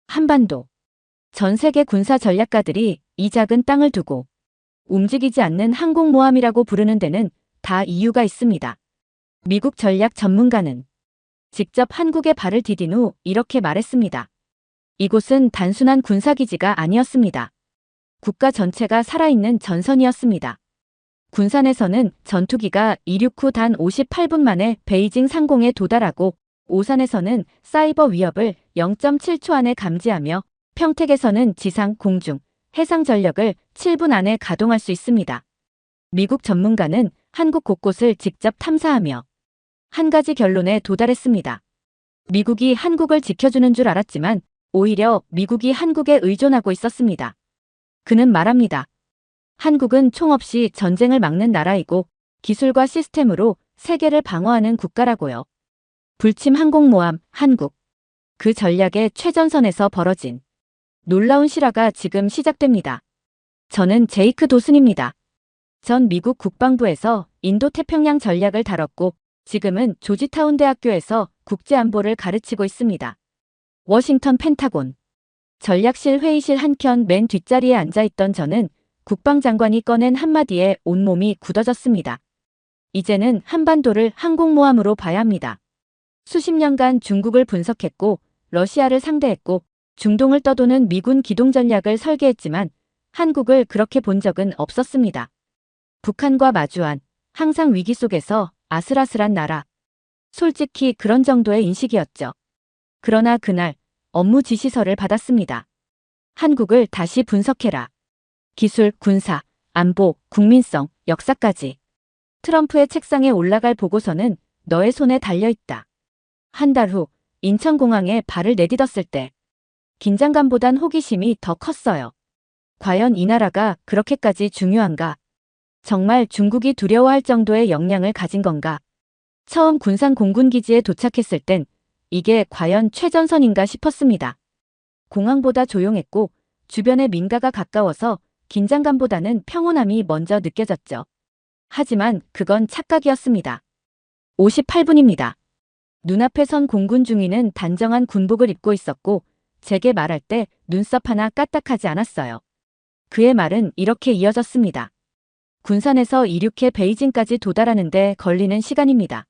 한반도. 전 세계 군사 전략가들이 이 작은 땅을 두고 움직이지 않는 항공모함이라고 부르는 데는 다 이유가 있습니다. 미국 전략 전문가는 직접 한국에 발을 디딘 후 이렇게 말했습니다. 이곳은 단순한 군사기지가 아니었습니다. 국가 전체가 살아있는 전선이었습니다. 군산에서는 전투기가 이륙 후 단 58분 만에 베이징 상공에 도달하고 오산에서는 사이버 위협을 0.7초 안에 감지하며 평택에서는 지상, 공중, 해상 전력을 7분 안에 가동할 수 있습니다. 미국 전문가는 한국 곳곳을 직접 탐사하며 한 가지 결론에 도달했습니다. 미국이 한국을 지켜주는 줄 알았지만 오히려 미국이 한국에 의존하고 있었습니다. 그는 말합니다. 한국은 총 없이 전쟁을 막는 나라이고 기술과 시스템으로 세계를 방어하는 국가라고요. 불침 항공모함 한국. 그 전략의 최전선에서 벌어진 놀라운 실화가 지금 시작됩니다. 저는 제이크 도슨입니다. 전 미국 국방부에서 인도태평양 전략을 다뤘고 지금은 조지타운 대학교에서 국제안보를 가르치고 있습니다. 워싱턴 펜타곤. 전략실 회의실 한켠 맨 뒷자리에 앉아있던 저는 국방장관이 꺼낸 한마디에 온몸이 굳어졌습니다. 이제는 한반도를 항공모함으로 봐야 합니다. 수십 년간 중국을 분석했고 러시아를 상대했고 중동을 떠도는 미군 기동 전략을 설계했지만 한국을 그렇게 본 적은 없었습니다. 북한과 마주한 항상 위기 속에서 아슬아슬한 나라. 솔직히 그런 정도의 인식이었죠. 그러나 그날 업무 지시서를 받았습니다. 한국을 다시 분석해라. 기술, 군사, 안보, 국민성, 역사까지. 트럼프의 책상에 올라갈 보고서는 너의 손에 달려있다. 한 달 후 인천공항에 발을 내딛었을 때 긴장감보단 호기심이 더 컸어요. 과연 이 나라가 그렇게까지 중요한가? 정말 중국이 두려워할 정도의 역량을 가진 건가? 처음 군산 공군기지에 도착했을 땐 이게 과연 최전선인가 싶었습니다. 공항보다 조용했고 주변에 민가가 가까워서 긴장감보다는 평온함이 먼저 느껴졌죠. 하지만 그건 착각이었습니다. 58분입니다. 눈앞에 선 공군 중위는 단정한 군복을 입고 있었고 제게 말할 때 눈썹 하나 까딱하지 않았어요. 그의 말은 이렇게 이어졌습니다. 군산에서 이륙해 베이징까지 도달하는데 걸리는 시간입니다.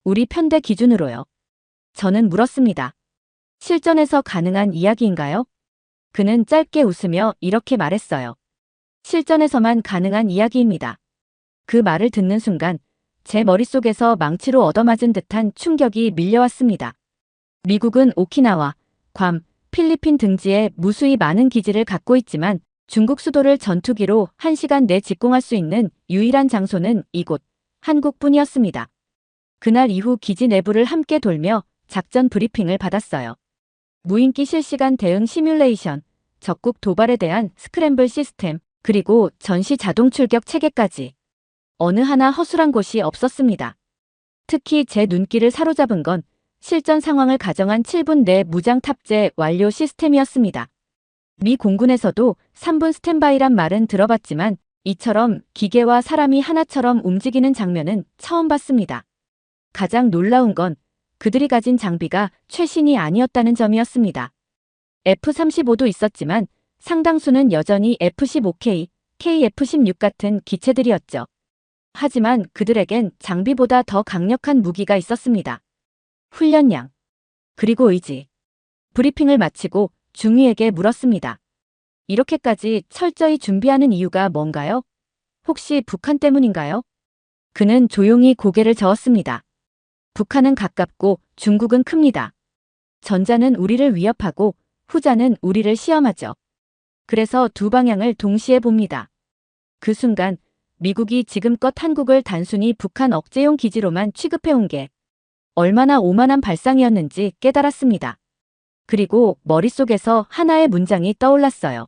우리 편대 기준으로요. 저는 물었습니다. 실전에서 가능한 이야기인가요? 그는 짧게 웃으며 이렇게 말했어요. 실전에서만 가능한 이야기입니다. 그 말을 듣는 순간 제 머릿속에서 망치로 얻어맞은 듯한 충격이 밀려왔습니다. 미국은 오키나와, 괌, 필리핀 등지에 무수히 많은 기지를 갖고 있지만 중국 수도를 전투기로 1시간 내 직공할 수 있는 유일한 장소는 이곳, 한국뿐이었습니다. 그날 이후 기지 내부를 함께 돌며 작전 브리핑을 받았어요. 무인기 실시간 대응 시뮬레이션, 적국 도발에 대한 스크램블 시스템, 그리고 전시 자동 출격 체계까지. 어느 하나 허술한 곳이 없었습니다. 특히 제 눈길을 사로잡은 건 실전 상황을 가정한 7분 내 무장 탑재 완료 시스템이었습니다. 미 공군에서도 3분 스탠바이란 말은 들어봤지만 이처럼 기계와 사람이 하나처럼 움직이는 장면은 처음 봤습니다. 가장 놀라운 건 그들이 가진 장비가 최신이 아니었다는 점이었습니다. F-35도 있었지만 상당수는 여전히 F-15K, KF-16 같은 기체들이었죠. 하지만 그들에겐 장비보다 더 강력한 무기가 있었습니다. 훈련량, 그리고 의지. 브리핑을 마치고 중위에게 물었습니다. 이렇게까지 철저히 준비하는 이유가 뭔가요? 혹시 북한 때문인가요? 그는 조용히 고개를 저었습니다. 북한은 가깝고 중국은 큽니다. 전자는 우리를 위협하고 후자는 우리를 시험하죠. 그래서 두 방향을 동시에 봅니다. 그 순간 미국이 지금껏 한국을 단순히 북한 억제용 기지로만 취급해온 게 얼마나 오만한 발상이었는지 깨달았습니다. 그리고 머릿속에서 하나의 문장이 떠올랐어요.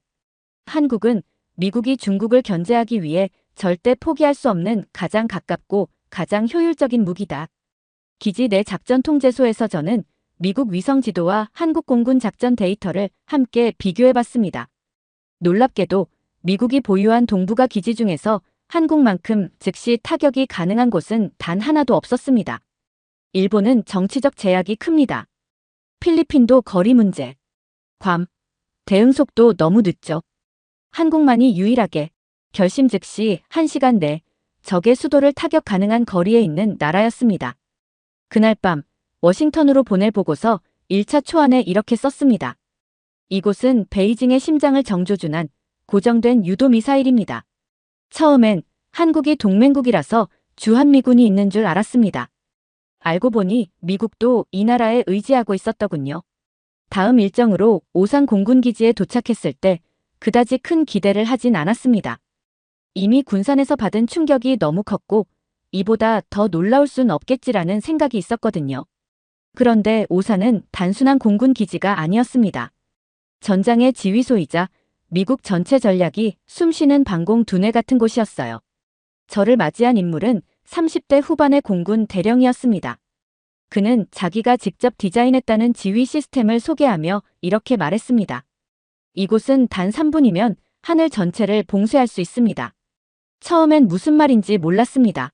한국은 미국이 중국을 견제하기 위해 절대 포기할 수 없는 가장 가깝고 가장 효율적인 무기다. 기지 내 작전 통제소에서 저는 미국 위성 지도와 한국 공군 작전 데이터를 함께 비교해봤습니다. 놀랍게도 미국이 보유한 동북아 기지 중에서 한국만큼 즉시 타격이 가능한 곳은 단 하나도 없었습니다. 일본은 정치적 제약이 큽니다. 필리핀도 거리 문제. 괌. 대응 속도 너무 늦죠. 한국만이 유일하게 결심 즉시 1시간 내 적의 수도를 타격 가능한 거리에 있는 나라였습니다. 그날 밤 워싱턴으로 보낼 보고서 1차 초안에 이렇게 썼습니다. 이곳은 베이징의 심장을 정조준한 고정된 유도미사일입니다. 처음엔 한국이 동맹국이라서 주한미군이 있는 줄 알았습니다. 알고 보니 미국도 이 나라에 의지하고 있었더군요. 다음 일정으로 오산 공군기지에 도착했을 때 그다지 큰 기대를 하진 않았습니다. 이미 군산에서 받은 충격이 너무 컸고 이보다 더 놀라울 순 없겠지라는 생각이 있었거든요. 그런데 오산은 단순한 공군기지가 아니었습니다. 전장의 지휘소이자 미국 전체 전략이 숨쉬는 방공 두뇌 같은 곳이었어요. 저를 맞이한 인물은 30대 후반의 공군 대령이었습니다. 그는 자기가 직접 디자인했다는 지휘 시스템을 소개하며 이렇게 말했습니다. 이곳은 단 3분이면 하늘 전체를 봉쇄할 수 있습니다. 처음엔 무슨 말인지 몰랐습니다.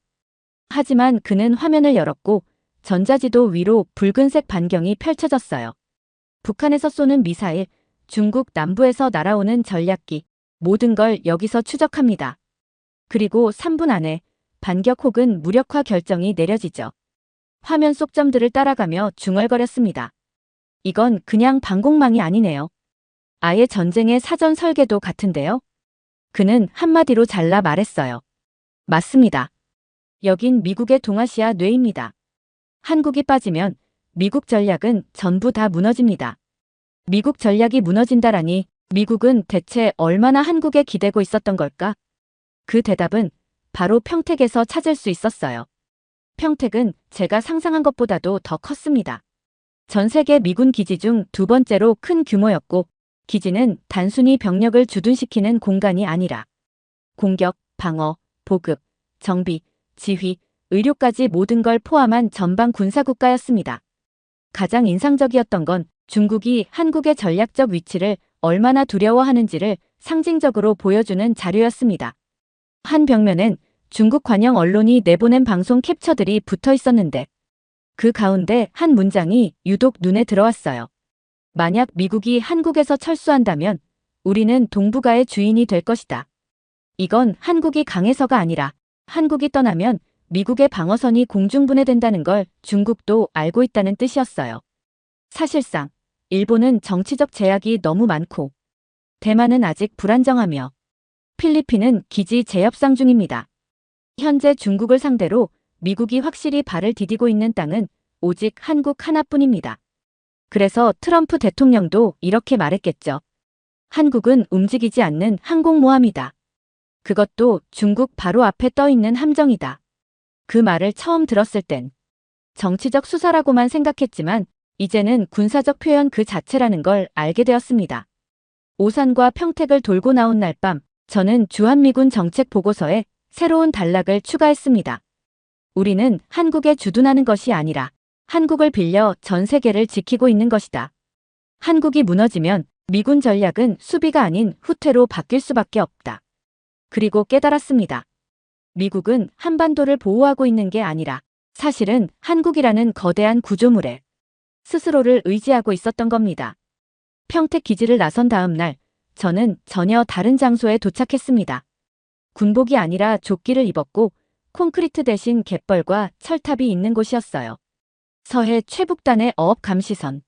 하지만 그는 화면을 열었고 전자지도 위로 붉은색 반경이 펼쳐졌어요. 북한에서 쏘는 미사일, 중국 남부에서 날아오는 전략기, 모든 걸 여기서 추적합니다. 그리고 3분 안에 반격 혹은 무력화 결정이 내려지죠. 화면 속 점들을 따라가며 중얼거렸습니다. 이건 그냥 방공망이 아니네요. 아예 전쟁의 사전 설계도 같은데요. 그는 한마디로 잘라 말했어요. 맞습니다. 여긴 미국의 동아시아 뇌입니다. 한국이 빠지면 미국 전략은 전부 다 무너집니다. 미국 전략이 무너진다라니 미국은 대체 얼마나 한국에 기대고 있었던 걸까? 그 대답은 바로 평택에서 찾을 수 있었어요. 평택은 제가 상상한 것보다도 더 컸습니다. 전 세계 미군 기지 중 두 번째로 큰 규모였고 기지는 단순히 병력을 주둔시키는 공간이 아니라 공격, 방어, 보급, 정비, 지휘, 의료까지 모든 걸 포함한 전방 군사국가였습니다. 가장 인상적이었던 건 중국이 한국의 전략적 위치를 얼마나 두려워하는지를 상징적으로 보여주는 자료였습니다. 한 벽면엔 중국 관영 언론이 내보낸 방송 캡처들이 붙어 있었는데 그 가운데 한 문장이 유독 눈에 들어왔어요. 만약 미국이 한국에서 철수한다면 우리는 동북아의 주인이 될 것이다. 이건 한국이 강해서가 아니라 한국이 떠나면 미국의 방어선이 공중분해된다는 걸 중국도 알고 있다는 뜻이었어요. 사실상 일본은 정치적 제약이 너무 많고 대만은 아직 불안정하며 필리핀은 기지 재협상 중입니다. 현재 중국을 상대로 미국이 확실히 발을 디디고 있는 땅은 오직 한국 하나뿐입니다. 그래서 트럼프 대통령도 이렇게 말했겠죠. 한국은 움직이지 않는 항공모함이다. 그것도 중국 바로 앞에 떠 있는 함정이다. 그 말을 처음 들었을 땐 정치적 수사라고만 생각했지만 이제는 군사적 표현 그 자체라는 걸 알게 되었습니다. 오산과 평택을 돌고 나온 날 밤 저는 주한미군 정책 보고서에 새로운 단락을 추가했습니다. 우리는 한국에 주둔하는 것이 아니라 한국을 빌려 전 세계를 지키고 있는 것이다. 한국이 무너지면 미군 전략은 수비가 아닌 후퇴로 바뀔 수밖에 없다. 그리고 깨달았습니다. 미국은 한반도를 보호하고 있는 게 아니라 사실은 한국이라는 거대한 구조물에 스스로를 의지하고 있었던 겁니다. 평택 기지를 나선 다음 날 저는 전혀 다른 장소에 도착했습니다. 군복이 아니라 조끼를 입었고 콘크리트 대신 갯벌과 철탑이 있는 곳이었어요. 서해 최북단의 어업 감시선.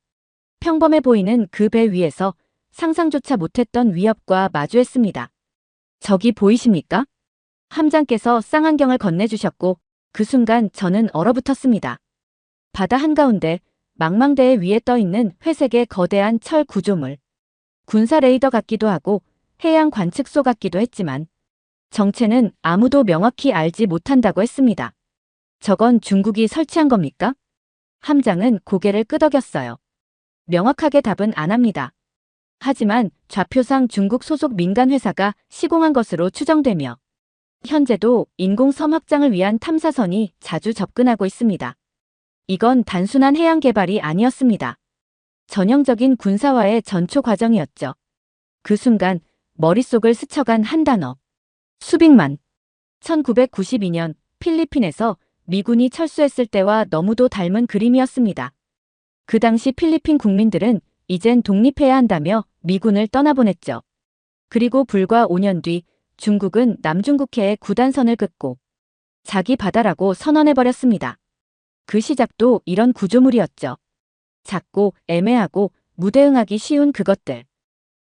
평범해 보이는 그 배 위에서 상상조차 못했던 위협과 마주했습니다. 저기 보이십니까? 함장께서 쌍안경을 건네주셨고 그 순간 저는 얼어붙었습니다. 바다 한가운데 망망대해 위에 떠있는 회색의 거대한 철 구조물. 군사 레이더 같기도 하고 해양 관측소 같기도 했지만 정체는 아무도 명확히 알지 못한다고 했습니다. 저건 중국이 설치한 겁니까? 함장은 고개를 끄덕였어요. 명확하게 답은 안 합니다. 하지만 좌표상 중국 소속 민간 회사가 시공한 것으로 추정되며 현재도 인공섬 확장을 위한 탐사선이 자주 접근하고 있습니다. 이건 단순한 해양 개발이 아니었습니다. 전형적인 군사화의 전초 과정이었죠. 그 순간 머릿속을 스쳐간 한 단어. 수빅만. 1992년 필리핀에서 미군이 철수했을 때와 너무도 닮은 그림이었습니다. 그 당시 필리핀 국민들은 이젠 독립해야 한다며 미군을 떠나보냈죠. 그리고 불과 5년 뒤 중국은 남중국해에 구단선을 긋고 자기 바다라고 선언해버렸습니다. 그 시작도 이런 구조물이었죠. 작고 애매하고 무대응하기 쉬운 그것들.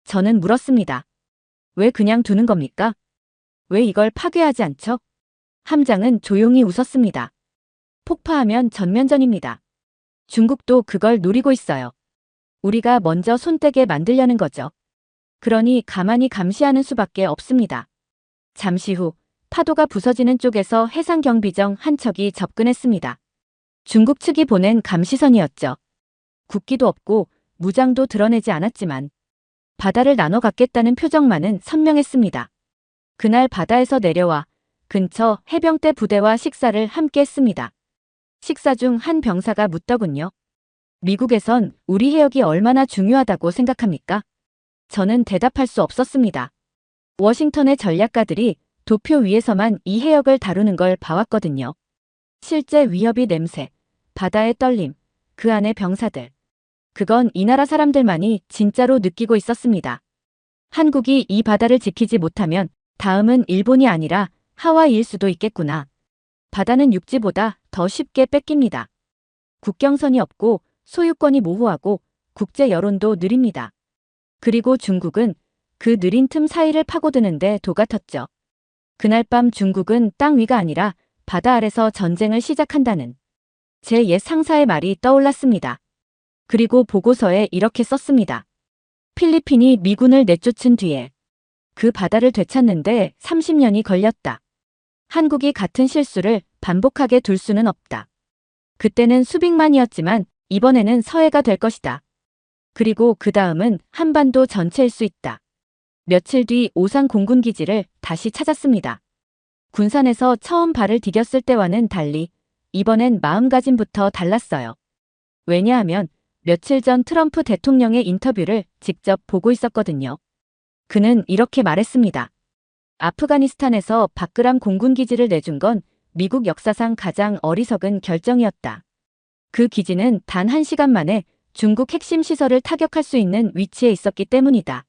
저는 물었습니다. 왜 그냥 두는 겁니까? 왜 이걸 파괴하지 않죠? 함장은 조용히 웃었습니다. 폭파하면 전면전입니다. 중국도 그걸 노리고 있어요. 우리가 먼저 손떼게 만들려는 거죠. 그러니 가만히 감시하는 수밖에 없습니다. 잠시 후 파도가 부서지는 쪽에서 해상경비정 한 척이 접근했습니다. 중국 측이 보낸 감시선이었죠. 국기도 없고 무장도 드러내지 않았지만 바다를 나눠 갖겠다는 표정만은 선명했습니다. 그날 바다에서 내려와 근처 해병대 부대와 식사를 함께 했습니다. 식사 중 한 병사가 묻더군요. 미국에선 우리 해역이 얼마나 중요하다고 생각합니까? 저는 대답할 수 없었습니다. 워싱턴의 전략가들이 도표 위에서만 이 해역을 다루는 걸 봐왔거든요. 실제 위협이 냄새, 바다의 떨림, 그 안의 병사들. 그건 이 나라 사람들만이 진짜로 느끼고 있었습니다. 한국이 이 바다를 지키지 못하면 다음은 일본이 아니라 하와이일 수도 있겠구나. 바다는 육지보다 더 쉽게 뺏깁니다. 국경선이 없고 소유권이 모호하고 국제 여론도 느립니다. 그리고 중국은 그 느린 틈 사이를 파고드는데 도가 텄죠. 그날 밤 중국은 땅 위가 아니라 바다 아래서 전쟁을 시작한다는 제 옛 상사의 말이 떠올랐습니다. 그리고 보고서에 이렇게 썼습니다. 필리핀이 미군을 내쫓은 뒤에 그 바다를 되찾는데 30년이 걸렸다. 한국이 같은 실수를 반복하게 둘 수는 없다. 그때는 수빅만이었지만 이번에는 서해가 될 것이다. 그리고 그 다음은 한반도 전체일 수 있다. 며칠 뒤 오산 공군기지를 다시 찾았습니다. 군산에서 처음 발을 디뎠을 때와는 달리 이번엔 마음가짐부터 달랐어요. 왜냐하면 며칠 전 트럼프 대통령의 인터뷰를 직접 보고 있었거든요. 그는 이렇게 말했습니다. 아프가니스탄에서 바그람 공군기지를 내준 건 미국 역사상 가장 어리석은 결정이었다. 그 기지는 단 1시간 만에 중국 핵심 시설을 타격할 수 있는 위치에 있었기 때문이다.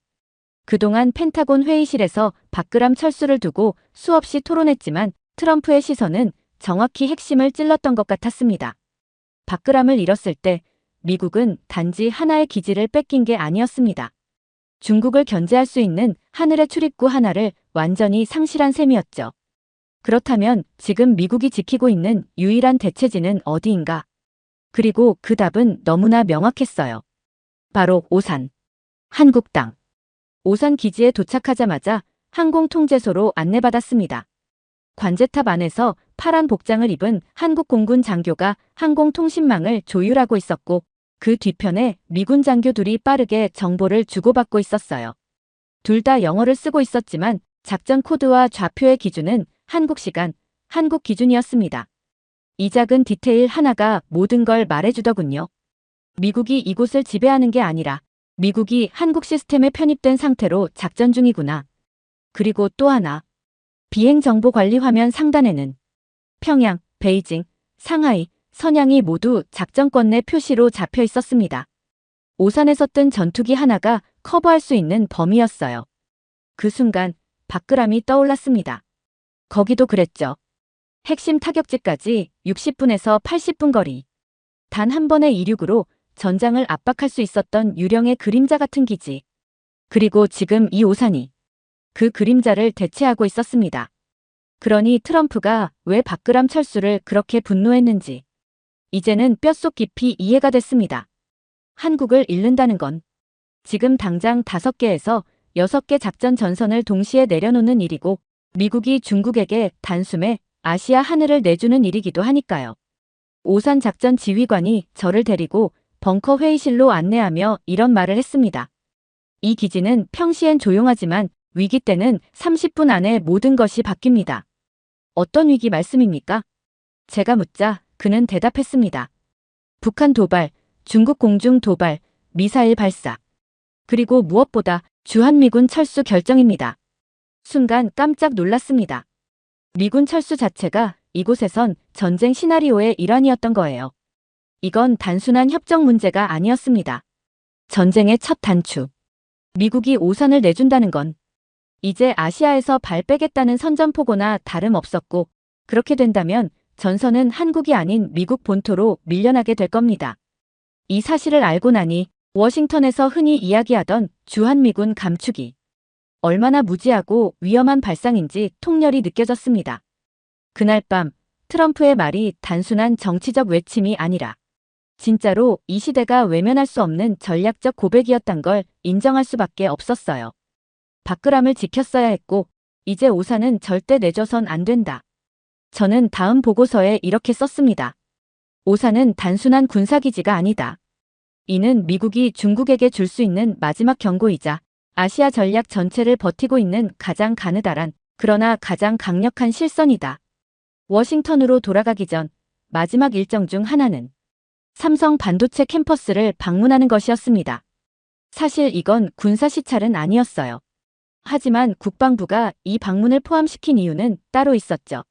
그동안 펜타곤 회의실에서 바그람 철수를 두고 수없이 토론했지만 트럼프의 시선은 정확히 핵심을 찔렀던 것 같았습니다. 바그람을 잃었을 때 미국은 단지 하나의 기지를 뺏긴 게 아니었습니다. 중국을 견제할 수 있는 하늘의 출입구 하나를 완전히 상실한 셈이었죠. 그렇다면 지금 미국이 지키고 있는 유일한 대체지는 어디인가? 그리고 그 답은 너무나 명확했어요. 바로 오산. 한국 땅. 오산 기지에 도착하자마자 항공통제소로 안내받았습니다. 관제탑 안에서 파란 복장을 입은 한국 공군 장교가 항공통신망을 조율하고 있었고 그 뒤편에 미군 장교 둘이 빠르게 정보를 주고받고 있었어요. 둘 다 영어를 쓰고 있었지만 작전 코드와 좌표의 기준은 한국 시간, 한국 기준이었습니다. 이 작은 디테일 하나가 모든 걸 말해주더군요. 미국이 이곳을 지배하는 게 아니라 미국이 한국 시스템에 편입된 상태로 작전 중이구나. 그리고 또 하나. 비행정보관리 화면 상단에는 평양, 베이징, 상하이, 선양이 모두 작전권 내 표시로 잡혀 있었습니다. 오산에서 뜬 전투기 하나가 커버할 수 있는 범위였어요. 그 순간 바그람이 떠올랐습니다. 거기도 그랬죠. 핵심 타격지까지 60분에서 80분 거리. 단 한 번의 이륙으로 전장을 압박할 수 있었던 유령의 그림자 같은 기지. 그리고 지금 이 오산이 그 그림자를 대체하고 있었습니다. 그러니 트럼프가 왜 바그람 철수를 그렇게 분노했는지 이제는 뼛속 깊이 이해가 됐습니다. 한국을 잃는다는 건 지금 당장 5개에서 6개 작전 전선을 동시에 내려놓는 일이고 미국이 중국에게 단숨에 아시아 하늘을 내주는 일이기도 하니까요. 오산 작전 지휘관이 저를 데리고 벙커 회의실로 안내하며 이런 말을 했습니다. 이 기지는 평시엔 조용하지만 위기 때는 30분 안에 모든 것이 바뀝니다. 어떤 위기 말씀입니까? 제가 묻자 그는 대답했습니다. 북한 도발, 중국 공중 도발, 미사일 발사. 그리고 무엇보다 주한미군 철수 결정입니다. 순간 깜짝 놀랐습니다. 미군 철수 자체가 이곳에선 전쟁 시나리오의 일환이었던 거예요. 이건 단순한 협정 문제가 아니었습니다. 전쟁의 첫 단추. 미국이 오산을 내준다는 건 이제 아시아에서 발 빼겠다는 선전포고나 다름없었고, 그렇게 된다면 전선은 한국이 아닌 미국 본토로 밀려나게 될 겁니다. 이 사실을 알고 나니 워싱턴에서 흔히 이야기하던 주한미군 감축이 얼마나 무지하고 위험한 발상인지 통렬히 느껴졌습니다. 그날 밤 트럼프의 말이 단순한 정치적 외침이 아니라 진짜로 이 시대가 외면할 수 없는 전략적 고백이었단 걸 인정할 수밖에 없었어요. 박그람을 지켰어야 했고 이제 오산은 절대 내줘선 안 된다. 저는 다음 보고서에 이렇게 썼습니다. 오산은 단순한 군사기지가 아니다. 이는 미국이 중국에게 줄 수 있는 마지막 경고이자 아시아 전략 전체를 버티고 있는 가장 가느다란 그러나 가장 강력한 실선이다. 워싱턴으로 돌아가기 전 마지막 일정 중 하나는 삼성 반도체 캠퍼스를 방문하는 것이었습니다. 사실 이건 군사 시찰은 아니었어요. 하지만 국방부가 이 방문을 포함시킨 이유는 따로 있었죠.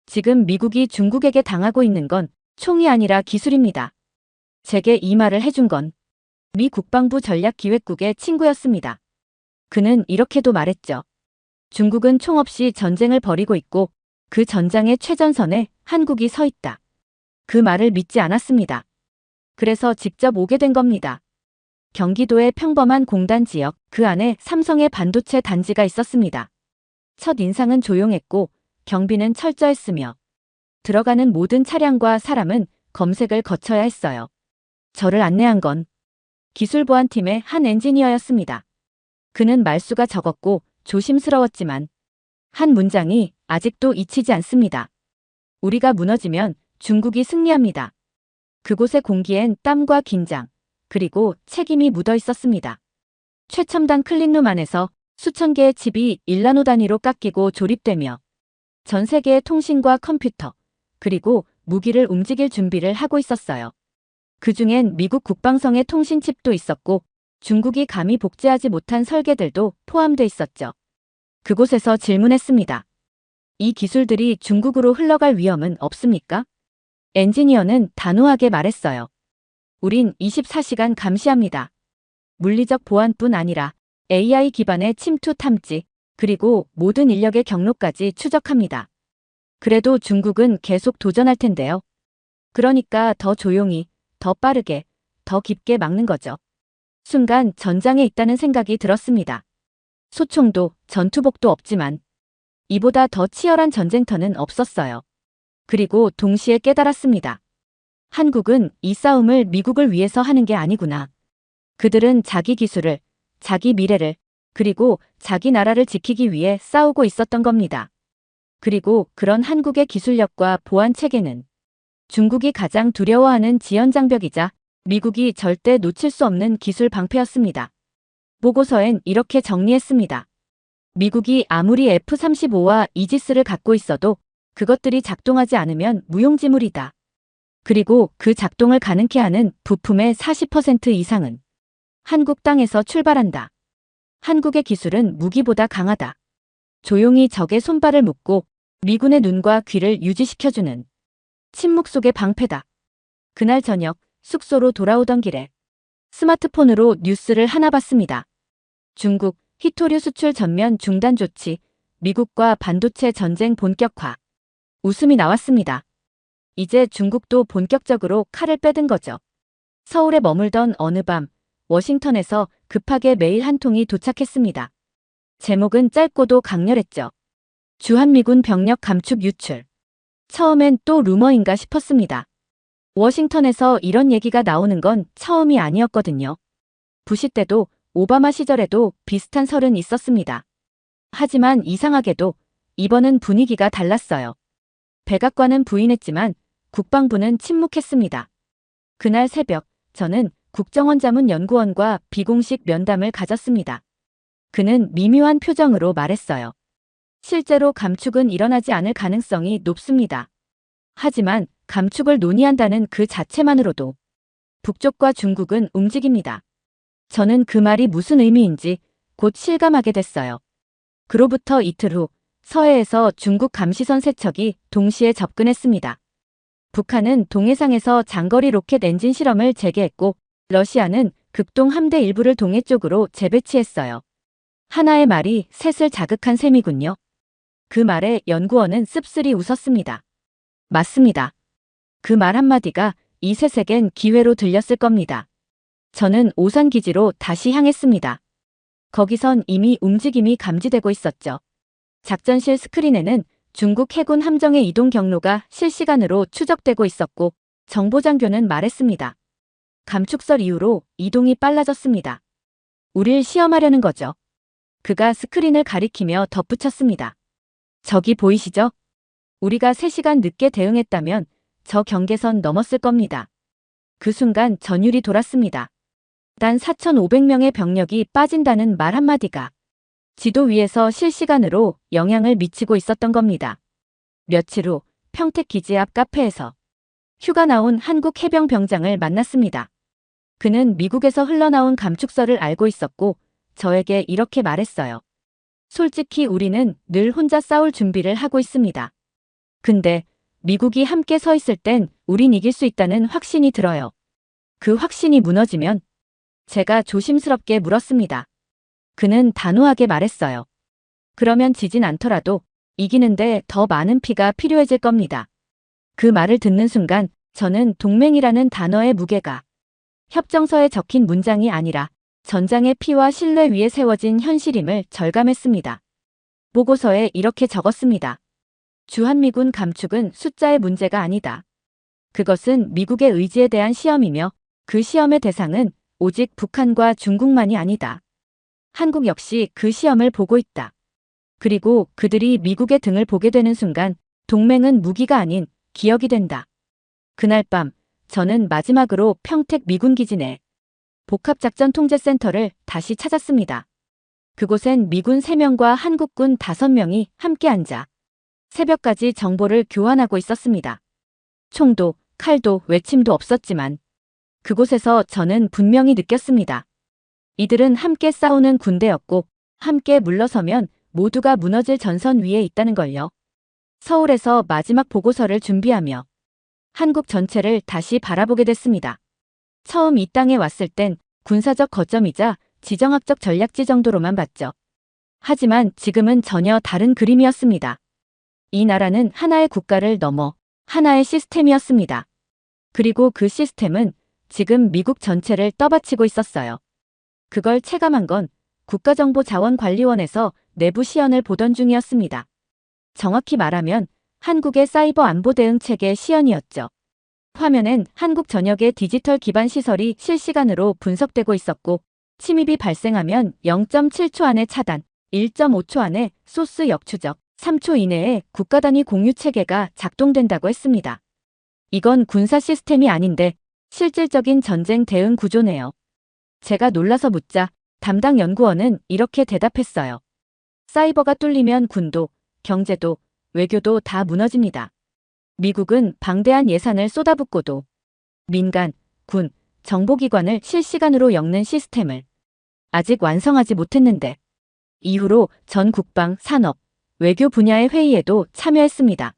지금 미국이 중국에게 당하고 있는 건 총이 아니라 기술입니다. 제게 이 말을 해준 건 미 국방부 전략기획국의 친구였습니다. 그는 이렇게도 말했죠. 중국은 총 없이 전쟁을 벌이고 있고 그 전장의 최전선에 한국이 서 있다. 그 말을 믿지 않았습니다. 그래서 직접 오게 된 겁니다. 경기도의 평범한 공단 지역, 그 안에 삼성의 반도체 단지가 있었습니다. 첫 인상은 조용했고 경비는 철저했으며 들어가는 모든 차량과 사람은 검색을 거쳐야 했어요. 저를 안내한 건 기술보안팀의 한 엔지니어였습니다. 그는 말수가 적었고 조심스러웠지만 한 문장이 아직도 잊히지 않습니다. 우리가 무너지면 중국이 승리합니다. 그곳의 공기엔 땀과 긴장, 그리고 책임이 묻어 있었습니다. 최첨단 클린룸 안에서 수천 개의 칩이 일나노 단위로 깎이고 조립되며 전 세계의 통신과 컴퓨터, 그리고 무기를 움직일 준비를 하고 있었어요. 그중엔 미국 국방성의 통신칩도 있었고 중국이 감히 복제하지 못한 설계들도 포함돼 있었죠. 그곳에서 질문했습니다. 이 기술들이 중국으로 흘러갈 위험은 없습니까? 엔지니어는 단호하게 말했어요. 우린 24시간 감시합니다. 물리적 보안뿐 아니라 AI 기반의 침투 탐지, 그리고 모든 인력의 경로까지 추적합니다. 그래도 중국은 계속 도전할 텐데요. 그러니까 더 조용히, 더 빠르게, 더 깊게 막는 거죠. 순간 전장에 있다는 생각이 들었습니다. 소총도 전투복도 없지만 이보다 더 치열한 전쟁터는 없었어요. 그리고 동시에 깨달았습니다. 한국은 이 싸움을 미국을 위해서 하는 게 아니구나. 그들은 자기 기술을, 자기 미래를, 그리고 자기 나라를 지키기 위해 싸우고 있었던 겁니다. 그리고 그런 한국의 기술력과 보안 체계는 중국이 가장 두려워하는 지연장벽이자 미국이 절대 놓칠 수 없는 기술 방패였습니다. 보고서엔 이렇게 정리했습니다. 미국이 아무리 F-35와 이지스를 갖고 있어도 그것들이 작동하지 않으면 무용지물이다. 그리고 그 작동을 가능케 하는 부품의 40% 이상은 한국 땅에서 출발한다. 한국의 기술은 무기보다 강하다. 조용히 적의 손발을 묶고 미군의 눈과 귀를 유지시켜주는 침묵 속의 방패다. 그날 저녁 숙소로 돌아오던 길에 스마트폰으로 뉴스를 하나 봤습니다. 중국 히토류 수출 전면 중단 조치, 미국과 반도체 전쟁 본격화. 웃음이 나왔습니다. 이제 중국도 본격적으로 칼을 빼든 거죠. 서울에 머물던 어느 밤 워싱턴에서 급하게 메일 한 통이 도착했습니다. 제목은 짧고도 강렬했죠. 주한미군 병력 감축 유출. 처음엔 또 루머인가 싶었습니다. 워싱턴에서 이런 얘기가 나오는 건 처음이 아니었거든요. 부시 때도 오바마 시절에도 비슷한 설은 있었습니다. 하지만 이상하게도 이번은 분위기가 달랐어요. 백악관은 부인했지만 국방부는 침묵했습니다. 그날 새벽 저는 국정원자문연구원과 비공식 면담을 가졌습니다. 그는 미묘한 표정으로 말했어요. 실제로 감축은 일어나지 않을 가능성이 높습니다. 하지만 감축을 논의한다는 그 자체만으로도 북쪽과 중국은 움직입니다. 저는 그 말이 무슨 의미인지 곧 실감하게 됐어요. 그로부터 이틀 후 서해에서 중국 감시선 3척이 동시에 접근했습니다. 북한은 동해상에서 장거리 로켓 엔진 실험을 재개했고 러시아는 극동 함대 일부를 동해 쪽으로 재배치했어요. 하나의 말이 셋을 자극한 셈이군요. 그 말에 연구원은 씁쓸히 웃었습니다. 맞습니다. 그 말 한마디가 이 셋에겐 기회로 들렸을 겁니다. 저는 오산기지로 다시 향했습니다. 거기선 이미 움직임이 감지되고 있었죠. 작전실 스크린에는 중국 해군 함정의 이동 경로가 실시간으로 추적되고 있었고 정보장교는 말했습니다. 감축설 이후로 이동이 빨라졌습니다. 우릴 시험하려는 거죠. 그가 스크린을 가리키며 덧붙였습니다. 저기 보이시죠? 우리가 3시간 늦게 대응했다면 저 경계선 넘었을 겁니다. 그 순간 전율이 돌았습니다. 단 4,500명의 병력이 빠진다는 말 한마디가 지도 위에서 실시간으로 영향을 미치고 있었던 겁니다. 며칠 후 평택 기지 앞 카페에서 휴가 나온 한국 해병 병장을 만났습니다. 그는 미국에서 흘러나온 감축설을 알고 있었고 저에게 이렇게 말했어요. 솔직히 우리는 늘 혼자 싸울 준비를 하고 있습니다. 근데 미국이 함께 서 있을 땐 우린 이길 수 있다는 확신이 들어요. 그 확신이 무너지면 제가 조심스럽게 물었습니다. 그는 단호하게 말했어요. 그러면 지진 않더라도 이기는데 더 많은 피가 필요해질 겁니다. 그 말을 듣는 순간 저는 동맹이라는 단어의 무게가 협정서에 적힌 문장이 아니라 전장의 피와 신뢰 위에 세워진 현실임을 절감했습니다. 보고서에 이렇게 적었습니다. 주한미군 감축은 숫자의 문제가 아니다. 그것은 미국의 의지에 대한 시험이며 그 시험의 대상은 오직 북한과 중국만이 아니다. 한국 역시 그 시험을 보고 있다. 그리고 그들이 미국의 등을 보게 되는 순간 동맹은 무기가 아닌 기억이 된다. 그날 밤 저는 마지막으로 평택 미군 기지 내 복합작전통제센터를 다시 찾았습니다. 그곳엔 미군 3명과 한국군 5명이 함께 앉아 새벽까지 정보를 교환하고 있었습니다. 총도 칼도 외침도 없었지만 그곳에서 저는 분명히 느꼈습니다. 이들은 함께 싸우는 군대였고 함께 물러서면 모두가 무너질 전선 위에 있다는 걸요. 서울에서 마지막 보고서를 준비하며 한국 전체를 다시 바라보게 됐습니다. 처음 이 땅에 왔을 땐 군사적 거점이자 지정학적 전략지 정도로만 봤죠. 하지만 지금은 전혀 다른 그림이었습니다. 이 나라는 하나의 국가를 넘어 하나의 시스템이었습니다. 그리고 그 시스템은 지금 미국 전체를 떠받치고 있었어요. 그걸 체감한 건 국가정보자원관리원에서 내부 시연을 보던 중이었습니다. 정확히 말하면 한국의 사이버 안보 대응 체계 시연이었죠. 화면엔 한국 전역의 디지털 기반 시설이 실시간으로 분석되고 있었고 침입이 발생하면 0.7초 안에 차단, 1.5초 안에 소스 역추적, 3초 이내에 국가 단위 공유 체계가 작동된다고 했습니다. 이건 군사 시스템이 아닌데 실질적인 전쟁 대응 구조네요. 제가 놀라서 묻자 담당 연구원은 이렇게 대답했어요. 사이버가 뚫리면 군도, 경제도, 외교도 다 무너집니다. 미국은 방대한 예산을 쏟아붓고도 민간, 군, 정보기관을 실시간으로 엮는 시스템을 아직 완성하지 못했는데 이후로 전 국방, 산업, 외교 분야의 회의에도 참여했습니다.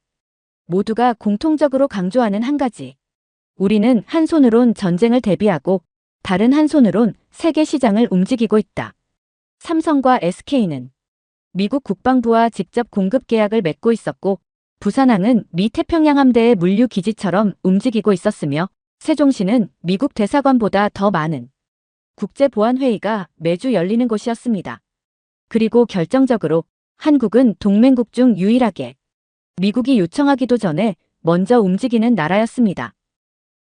모두가 공통적으로 강조하는 한 가지. 우리는 한 손으론 전쟁을 대비하고 다른 한 손으론 세계 시장을 움직이고 있다. 삼성과 SK는 미국 국방부와 직접 공급 계약을 맺고 있었고 부산항은 미 태평양 함대의 물류 기지처럼 움직이고 있었으며 세종시는 미국 대사관보다 더 많은 국제보안회의가 매주 열리는 곳이었습니다. 그리고 결정적으로 한국은 동맹국 중 유일하게 미국이 요청하기도 전에 먼저 움직이는 나라였습니다.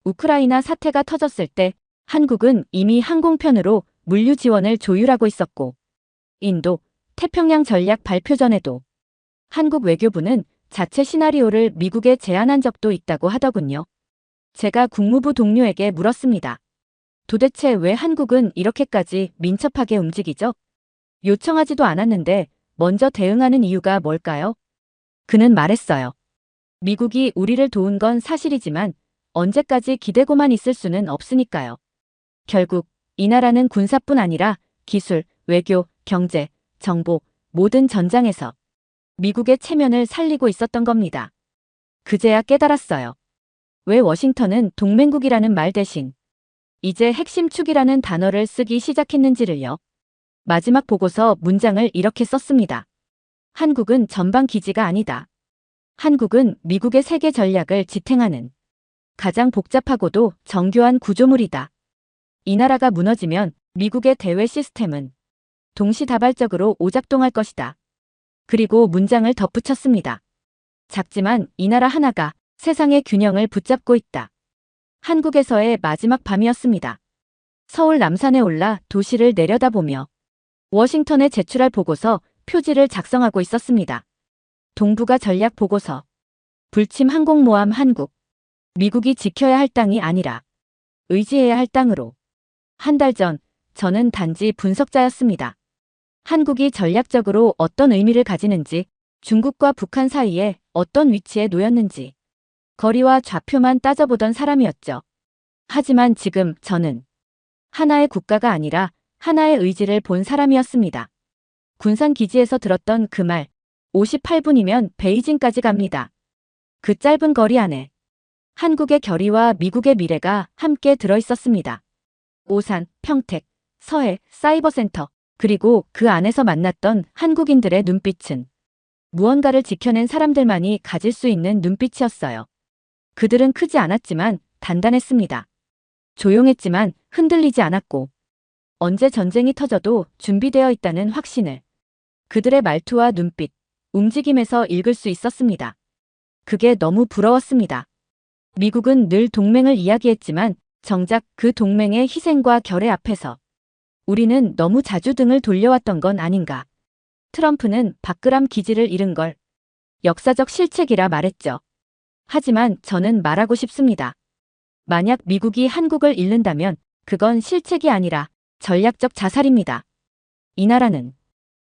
우크라이나 사태가 터졌을 때 한국은 이미 항공편으로 물류 지원을 조율하고 있었고 인도, 태평양 전략 발표 전에도 한국 외교부는 자체 시나리오를 미국에 제안한 적도 있다고 하더군요. 제가 국무부 동료에게 물었습니다. 도대체 왜 한국은 이렇게까지 민첩하게 움직이죠? 요청하지도 않았는데 먼저 대응하는 이유가 뭘까요? 그는 말했어요. 미국이 우리를 도운 건 사실이지만 언제까지 기대고만 있을 수는 없으니까요. 결국 이 나라는 군사뿐 아니라 기술, 외교, 경제, 정보, 모든 전장에서 미국의 체면을 살리고 있었던 겁니다. 그제야 깨달았어요. 왜 워싱턴은 동맹국이라는 말 대신 이제 핵심 축이라는 단어를 쓰기 시작했는지를요. 마지막 보고서 문장을 이렇게 썼습니다. 한국은 전방 기지가 아니다. 한국은 미국의 세계 전략을 지탱하는 가장 복잡하고도 정교한 구조물이다. 이 나라가 무너지면 미국의 대외 시스템은 동시다발적으로 오작동할 것이다. 그리고 문장을 덧붙였습니다. 작지만 이 나라 하나가 세상의 균형을 붙잡고 있다. 한국에서의 마지막 밤이었습니다. 서울 남산에 올라 도시를 내려다보며 워싱턴에 제출할 보고서 표지를 작성하고 있었습니다. 동북아 전략 보고서. 불침 항공모함 한국. 미국이 지켜야 할 땅이 아니라 의지해야 할 땅으로. 한 달 전 저는 단지 분석자였습니다. 한국이 전략적으로 어떤 의미를 가지는지, 중국과 북한 사이에 어떤 위치에 놓였는지, 거리와 좌표만 따져보던 사람이었죠. 하지만 지금 저는 하나의 국가가 아니라 하나의 의지를 본 사람이었습니다. 군산기지에서 들었던 그 말, 58분이면 베이징까지 갑니다. 그 짧은 거리 안에 한국의 결의와 미국의 미래가 함께 들어있었습니다. 오산, 평택, 서해, 사이버센터, 그리고 그 안에서 만났던 한국인들의 눈빛은 무언가를 지켜낸 사람들만이 가질 수 있는 눈빛이었어요. 그들은 크지 않았지만 단단했습니다. 조용했지만 흔들리지 않았고 언제 전쟁이 터져도 준비되어 있다는 확신을 그들의 말투와 눈빛, 움직임에서 읽을 수 있었습니다. 그게 너무 부러웠습니다. 미국은 늘 동맹을 이야기했지만 정작 그 동맹의 희생과 결의 앞에서 우리는 너무 자주 등을 돌려왔던 건 아닌가. 트럼프는 박그람 기지를 잃은 걸 역사적 실책이라 말했죠. 하지만 저는 말하고 싶습니다. 만약 미국이 한국을 잃는다면 그건 실책이 아니라 전략적 자살입니다. 이 나라는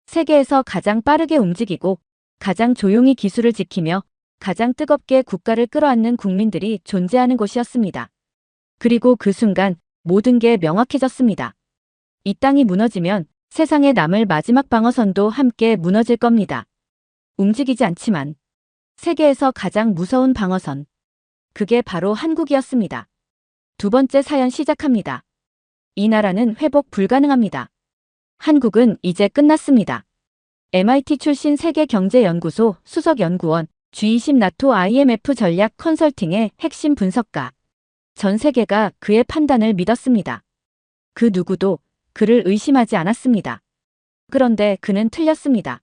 세계에서 가장 빠르게 움직이고 가장 조용히 기술을 지키며 가장 뜨겁게 국가를 끌어안는 국민들이 존재하는 곳이었습니다. 그리고 그 순간 모든 게 명확해졌습니다. 이 땅이 무너지면 세상에 남을 마지막 방어선도 함께 무너질 겁니다. 움직이지 않지만 세계에서 가장 무서운 방어선. 그게 바로 한국이었습니다. 두 번째 사연 시작합니다. 이 나라는 회복 불가능합니다. 한국은 이제 끝났습니다. MIT 출신 세계경제연구소 수석연구원, G20 나토 IMF 전략 컨설팅의 핵심 분석가. 전 세계가 그의 판단을 믿었습니다. 그 누구도 그를 의심하지 않았습니다. 그런데 그는 틀렸습니다.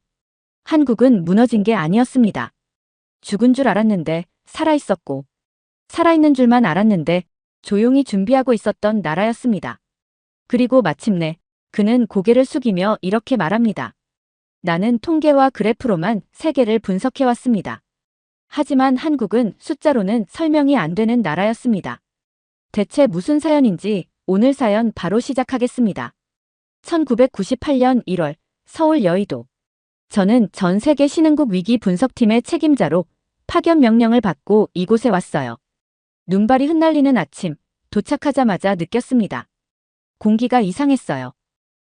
한국은 무너진 게 아니었습니다. 죽은 줄 알았는데 살아있었고, 살아있는 줄만 알았는데 조용히 준비하고 있었던 나라였습니다. 그리고 마침내 그는 고개를 숙이며 이렇게 말합니다. 나는 통계와 그래프로만 세계를 분석해왔습니다. 하지만 한국은 숫자로는 설명이 안 되는 나라였습니다. 대체 무슨 사연인지 오늘 사연 바로 시작하겠습니다. 1998년 1월 서울 여의도. 저는 전 세계 신흥국 위기 분석팀의 책임자로 파견 명령을 받고 이곳에 왔어요. 눈발이 흩날리는 아침, 도착하자마자 느꼈습니다. 공기가 이상했어요.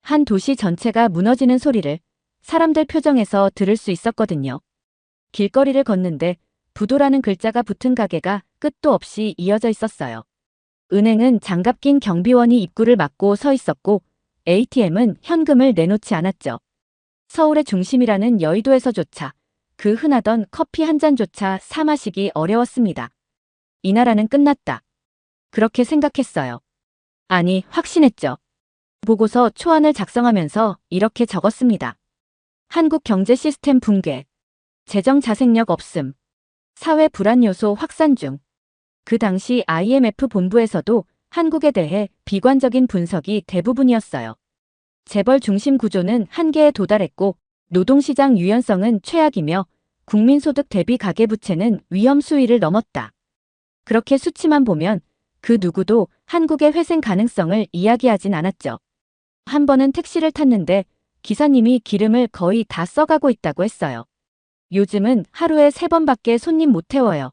한 도시 전체가 무너지는 소리를 사람들 표정에서 들을 수 있었거든요. 길거리를 걷는데 부도라는 글자가 붙은 가게가 끝도 없이 이어져 있었어요. 은행은 장갑 낀 경비원이 입구를 막고 서 있었고 ATM은 현금을 내놓지 않았죠. 서울의 중심이라는 여의도에서조차 그 흔하던 커피 한 잔조차 사 마시기 어려웠습니다. 이 나라는 끝났다. 그렇게 생각했어요. 아니, 확신했죠. 보고서 초안을 작성하면서 이렇게 적었습니다. 한국 경제 시스템 붕괴, 재정 자생력 없음, 사회 불안 요소 확산 중. 그 당시 IMF 본부에서도 한국에 대해 비관적인 분석이 대부분이었어요. 재벌 중심 구조는 한계에 도달했고 노동시장 유연성은 최악이며 국민소득 대비 가계부채는 위험 수위를 넘었다. 그렇게 수치만 보면 그 누구도 한국의 회생 가능성을 이야기하진 않았죠. 한 번은 택시를 탔는데 기사님이 기름을 거의 다 써가고 있다고 했어요. 요즘은 하루에 3번밖에 손님 못 태워요.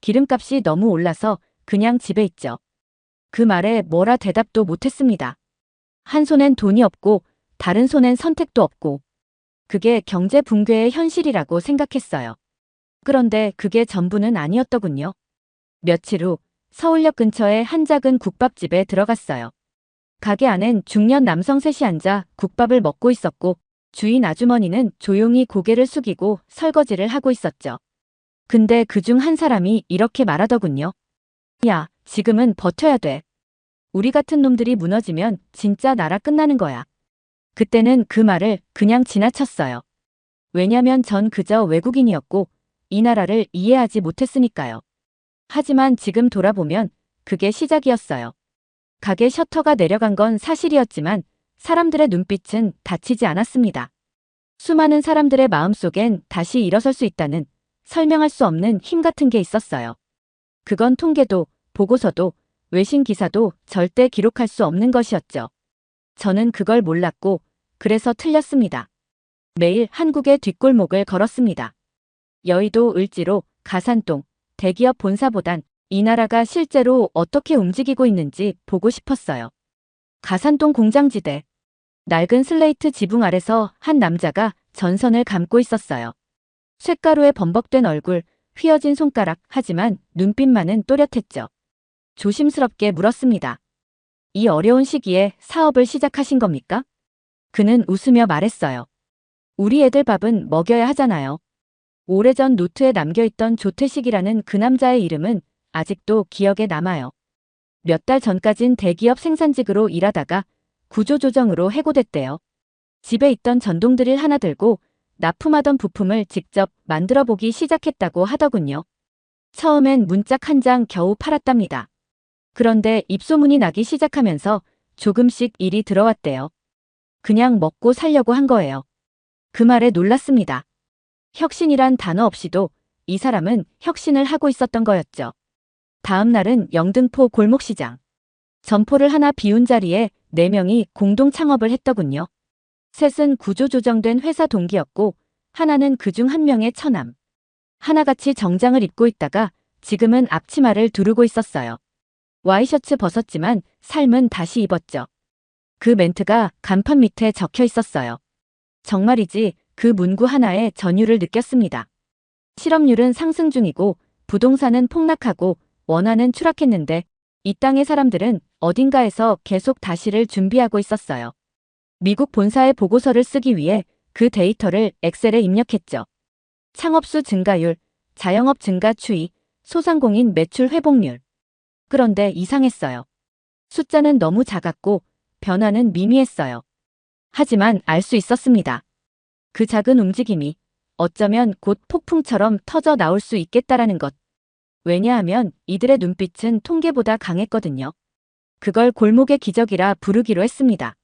기름값이 너무 올라서 그냥 집에 있죠. 그 말에 뭐라 대답도 못했습니다. 한 손엔 돈이 없고 다른 손엔 선택도 없고 그게 경제 붕괴의 현실이라고 생각했어요. 그런데 그게 전부는 아니었더군요. 며칠 후 서울역 근처의 한 작은 국밥집에 들어갔어요. 가게 안엔 중년 남성 셋이 앉아 국밥을 먹고 있었고 주인 아주머니는 조용히 고개를 숙이고 설거지를 하고 있었죠. 근데 그중 한 사람이 이렇게 말하더군요. 야, 지금은 버텨야 돼. 우리 같은 놈들이 무너지면 진짜 나라 끝나는 거야. 그때는 그 말을 그냥 지나쳤어요. 왜냐면 전 그저 외국인이었고 이 나라를 이해하지 못했으니까요. 하지만 지금 돌아보면 그게 시작이었어요. 가게 셔터가 내려간 건 사실이었지만 사람들의 눈빛은 다치지 않았습니다. 수많은 사람들의 마음속엔 다시 일어설 수 있다는 설명할 수 없는 힘 같은 게 있었어요. 그건 통계도, 보고서도, 외신 기사도 절대 기록할 수 없는 것이었죠. 저는 그걸 몰랐고 그래서 틀렸습니다. 매일 한국의 뒷골목을 걸었습니다. 여의도 을지로, 가산동, 대기업 본사보단 이 나라가 실제로 어떻게 움직이고 있는지 보고 싶었어요. 가산동 공장지대. 낡은 슬레이트 지붕 아래서 한 남자가 전선을 감고 있었어요. 쇳가루에 범벅된 얼굴, 휘어진 손가락, 하지만 눈빛만은 또렷했죠. 조심스럽게 물었습니다. 이 어려운 시기에 사업을 시작하신 겁니까? 그는 웃으며 말했어요. 우리 애들 밥은 먹여야 하잖아요. 오래전 노트에 남겨있던 조태식이라는 그 남자의 이름은 아직도 기억에 남아요. 몇 달 전까진 대기업 생산직으로 일하다가 구조조정으로 해고됐대요. 집에 있던 전동드릴 하나 들고 납품하던 부품을 직접 만들어 보기 시작했다고 하더군요. 처음엔 문짝 한 장 겨우 팔았답니다. 그런데 입소문이 나기 시작하면서 조금씩 일이 들어왔대요. 그냥 먹고 살려고 한 거예요. 그 말에 놀랐습니다. 혁신이란 단어 없이도 이 사람은 혁신을 하고 있었던 거였죠. 다음 날은 영등포 골목시장. 점포를 하나 비운 자리에 4명이 공동 창업을 했더군요. 셋은 구조조정된 회사 동기였고 하나는 그중 한 명의 처남. 하나같이 정장을 입고 있다가 지금은 앞치마를 두르고 있었어요. 와이셔츠 벗었지만 삶은 다시 입었죠. 그 멘트가 간판 밑에 적혀 있었어요. 정말이지 그 문구 하나에 전율을 느꼈습니다. 실업률은 상승 중이고 부동산은 폭락하고 원화는 추락했는데 이 땅의 사람들은 어딘가에서 계속 다시를 준비하고 있었어요. 미국 본사의 보고서를 쓰기 위해 그 데이터를 엑셀에 입력했죠. 창업수 증가율, 자영업 증가 추이, 소상공인 매출 회복률. 그런데 이상했어요. 숫자는 너무 작았고 변화는 미미했어요. 하지만 알 수 있었습니다. 그 작은 움직임이 어쩌면 곧 폭풍처럼 터져 나올 수 있겠다라는 것. 왜냐하면 이들의 눈빛은 통계보다 강했거든요. 그걸 골목의 기적이라 부르기로 했습니다.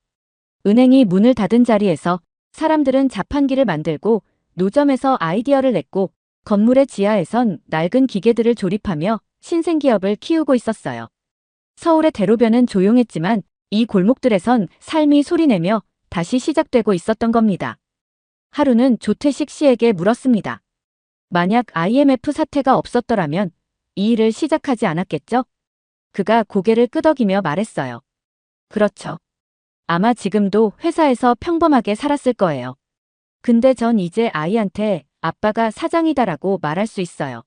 은행이 문을 닫은 자리에서 사람들은 자판기를 만들고 노점에서 아이디어를 냈고 건물의 지하에선 낡은 기계들을 조립하며 신생기업을 키우고 있었어요. 서울의 대로변은 조용했지만 이 골목들에선 삶이 소리내며 다시 시작되고 있었던 겁니다. 하루는 조태식 씨에게 물었습니다. 만약 IMF 사태가 없었더라면 이 일을 시작하지 않았겠죠? 그가 고개를 끄덕이며 말했어요. 그렇죠. 아마 지금도 회사에서 평범하게 살았을 거예요. 근데 전 이제 아이한테 아빠가 사장이다라고 말할 수 있어요.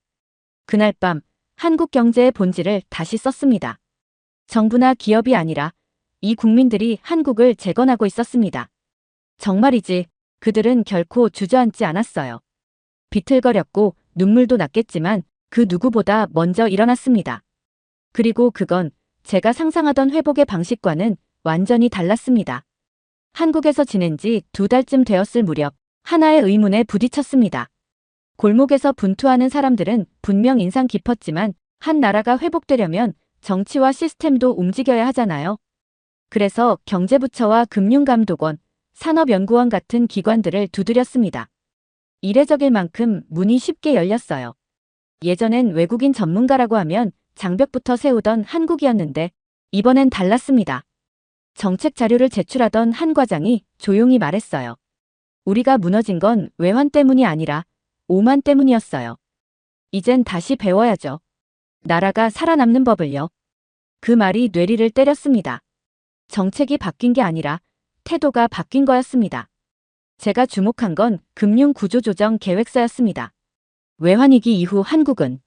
그날 밤 한국 경제의 본질을 다시 썼습니다. 정부나 기업이 아니라 이 국민들이 한국을 재건하고 있었습니다. 정말이지 그들은 결코 주저앉지 않았어요. 비틀거렸고 눈물도 났겠지만 그 누구보다 먼저 일어났습니다. 그리고 그건 제가 상상하던 회복의 방식과는 완전히 달랐습니다. 한국에서 지낸 지 2달쯤 되었을 무렵 하나의 의문에 부딪혔습니다. 골목에서 분투하는 사람들은 분명 인상 깊었지만 한 나라가 회복되려면 정치와 시스템도 움직여야 하잖아요. 그래서 경제부처와 금융감독원, 산업연구원 같은 기관들을 두드렸습니다. 이례적일 만큼 문이 쉽게 열렸어요. 예전엔 외국인 전문가라고 하면 장벽부터 세우던 한국이었는데 이번엔 달랐습니다. 정책 자료를 제출하던 한 과장이 조용히 말했어요. 우리가 무너진 건 외환 때문이 아니라 오만 때문이었어요. 이젠 다시 배워야죠. 나라가 살아남는 법을요. 그 말이 뇌리를 때렸습니다. 정책이 바뀐 게 아니라 태도가 바뀐 거였습니다. 제가 주목한 건 금융구조조정 계획서였습니다. 외환위기 이후 한국은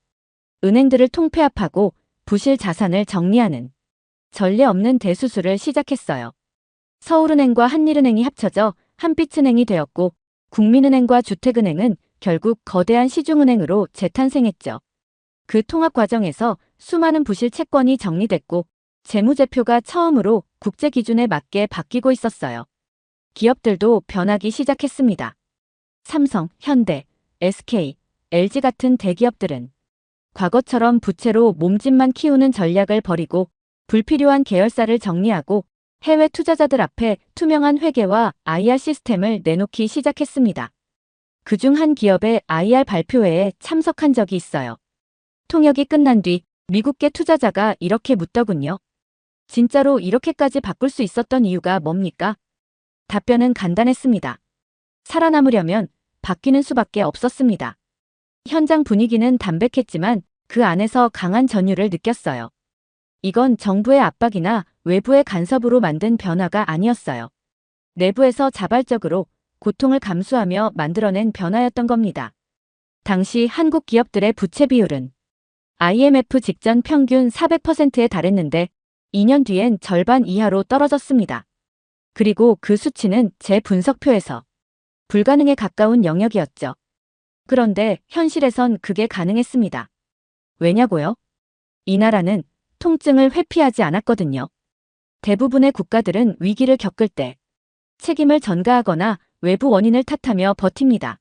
은행들을 통폐합하고 부실 자산을 정리하는 전례 없는 대수술을 시작했어요. 서울은행과 한일은행이 합쳐져 한빛은행이 되었고 국민은행과 주택은행은 결국 거대한 시중은행으로 재탄생했죠. 그 통합 과정에서 수많은 부실 채권이 정리됐고 재무제표가 처음으로 국제 기준에 맞게 바뀌고 있었어요. 기업들도 변하기 시작했습니다. 삼성, 현대, SK, LG 같은 대기업들은 과거처럼 부채로 몸집만 키우는 전략을 버리고 불필요한 계열사를 정리하고 해외 투자자들 앞에 투명한 회계와 IR 시스템을 내놓기 시작했습니다. 그중 한 기업의 IR 발표회에 참석한 적이 있어요. 통역이 끝난 뒤 미국계 투자자가 이렇게 묻더군요. 진짜로 이렇게까지 바꿀 수 있었던 이유가 뭡니까? 답변은 간단했습니다. 살아남으려면 바뀌는 수밖에 없었습니다. 현장 분위기는 담백했지만 그 안에서 강한 전율을 느꼈어요. 이건 정부의 압박이나 외부의 간섭으로 만든 변화가 아니었어요. 내부에서 자발적으로 고통을 감수하며 만들어낸 변화였던 겁니다. 당시 한국 기업들의 부채 비율은 IMF 직전 평균 400%에 달했는데 2년 뒤엔 절반 이하로 떨어졌습니다. 그리고 그 수치는 제 분석표에서 불가능에 가까운 영역이었죠. 그런데 현실에선 그게 가능했습니다. 왜냐고요? 이 나라는 통증을 회피하지 않았거든요. 대부분의 국가들은 위기를 겪을 때 책임을 전가하거나 외부 원인을 탓하며 버팁니다.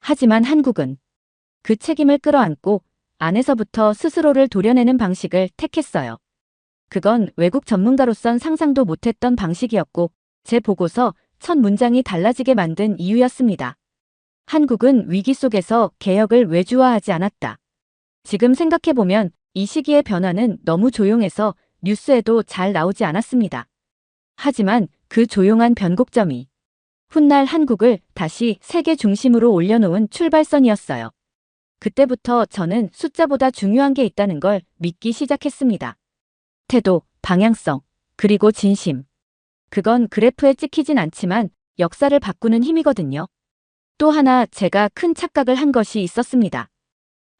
하지만 한국은 그 책임을 끌어안고 안에서부터 스스로를 도려내는 방식을 택했어요. 그건 외국 전문가로선 상상도 못했던 방식이었고 제 보고서 첫 문장이 달라지게 만든 이유였습니다. 한국은 위기 속에서 개혁을 외주화하지 않았다. 지금 생각해보면 이 시기의 변화는 너무 조용해서 뉴스에도 잘 나오지 않았습니다. 하지만 그 조용한 변곡점이 훗날 한국을 다시 세계 중심으로 올려놓은 출발선이었어요. 그때부터 저는 숫자보다 중요한 게 있다는 걸 믿기 시작했습니다. 태도, 방향성, 그리고 진심. 그건 그래프에 찍히진 않지만 역사를 바꾸는 힘이거든요. 또 하나 제가 큰 착각을 한 것이 있었습니다.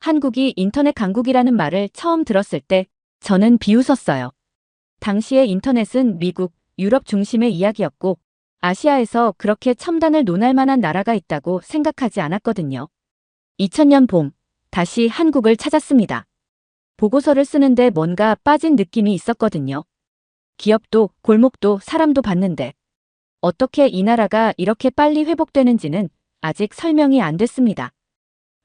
한국이 인터넷 강국이라는 말을 처음 들었을 때 저는 비웃었어요. 당시의 인터넷은 미국, 유럽 중심의 이야기였고 아시아에서 그렇게 첨단을 논할 만한 나라가 있다고 생각하지 않았거든요. 2000년 봄, 다시 한국을 찾았습니다. 보고서를 쓰는데 뭔가 빠진 느낌이 있었거든요. 기업도 골목도 사람도 봤는데 어떻게 이 나라가 이렇게 빨리 회복되는지는 아직 설명이 안 됐습니다.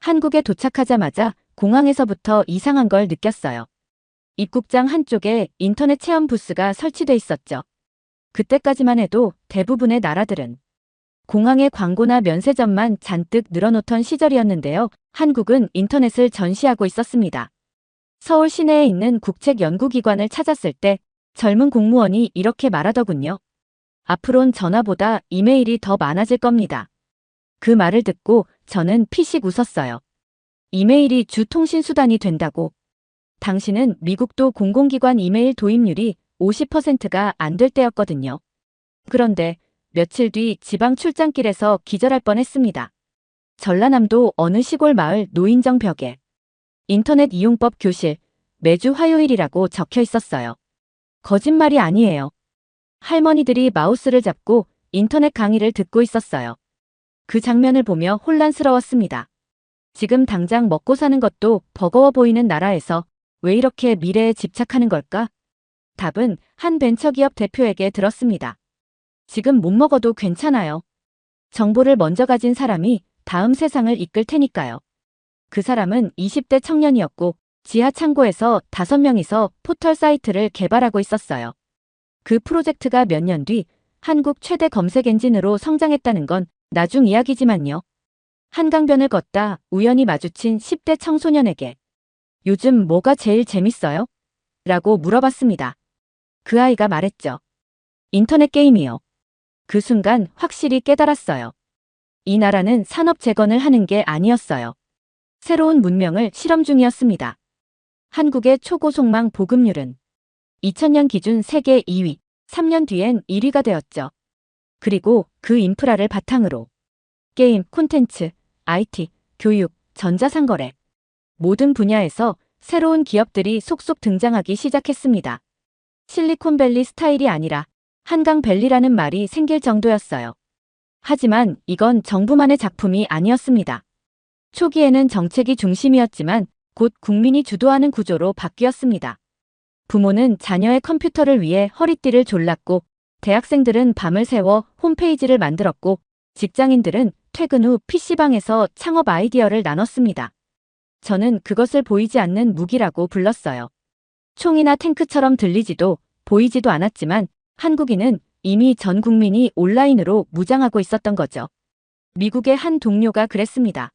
한국에 도착하자마자 공항에서부터 이상한 걸 느꼈어요. 입국장 한쪽에 인터넷 체험 부스가 설치돼 있었죠. 그때까지만 해도 대부분의 나라들은 공항에 광고나 면세점만 잔뜩 늘어놓던 시절이었는데요. 한국은 인터넷을 전시하고 있었습니다. 서울 시내에 있는 국책연구기관을 찾았을 때 젊은 공무원이 이렇게 말하더군요. 앞으론 전화보다 이메일이 더 많아질 겁니다. 그 말을 듣고 저는 피식 웃었어요. 이메일이 주 통신 수단이 된다고. 당시는 미국도 공공기관 이메일 도입률이 50%가 안 될 때였거든요. 그런데 며칠 뒤 지방 출장길에서 기절할 뻔했습니다. 전라남도 어느 시골 마을 노인정 벽에 인터넷 이용법 교실 매주 화요일이라고 적혀 있었어요. 거짓말이 아니에요. 할머니들이 마우스를 잡고 인터넷 강의를 듣고 있었어요. 그 장면을 보며 혼란스러웠습니다. 지금 당장 먹고 사는 것도 버거워 보이는 나라에서 왜 이렇게 미래에 집착하는 걸까? 답은 한 벤처기업 대표에게 들었습니다. 지금 못 먹어도 괜찮아요. 정보를 먼저 가진 사람이 다음 세상을 이끌 테니까요. 그 사람은 20대 청년이었고 지하 창고에서 5명이서 포털 사이트를 개발하고 있었어요. 그 프로젝트가 몇 년 뒤 한국 최대 검색 엔진으로 성장했다는 건 나중 이야기지만요. 한강변을 걷다 우연히 마주친 10대 청소년에게 요즘 뭐가 제일 재밌어요? 라고 물어봤습니다. 그 아이가 말했죠. 인터넷 게임이요. 그 순간 확실히 깨달았어요. 이 나라는 산업 재건을 하는 게 아니었어요. 새로운 문명을 실험 중이었습니다. 한국의 초고속망 보급률은 2000년 기준 세계 2위, 3년 뒤엔 1위가 되었죠. 그리고 그 인프라를 바탕으로 게임, 콘텐츠, IT, 교육, 전자상거래 모든 분야에서 새로운 기업들이 속속 등장하기 시작했습니다. 실리콘밸리 스타일이 아니라 한강밸리라는 말이 생길 정도였어요. 하지만 이건 정부만의 작품이 아니었습니다. 초기에는 정책이 중심이었지만 곧 국민이 주도하는 구조로 바뀌었습니다. 부모는 자녀의 컴퓨터를 위해 허리띠를 졸랐고, 대학생들은 밤을 새워 홈페이지를 만들었고, 직장인들은 퇴근 후 PC방에서 창업 아이디어를 나눴습니다. 저는 그것을 보이지 않는 무기라고 불렀어요. 총이나 탱크처럼 들리지도 보이지도 않았지만 한국인은 이미 전 국민이 온라인으로 무장하고 있었던 거죠. 미국의 한 동료가 그랬습니다.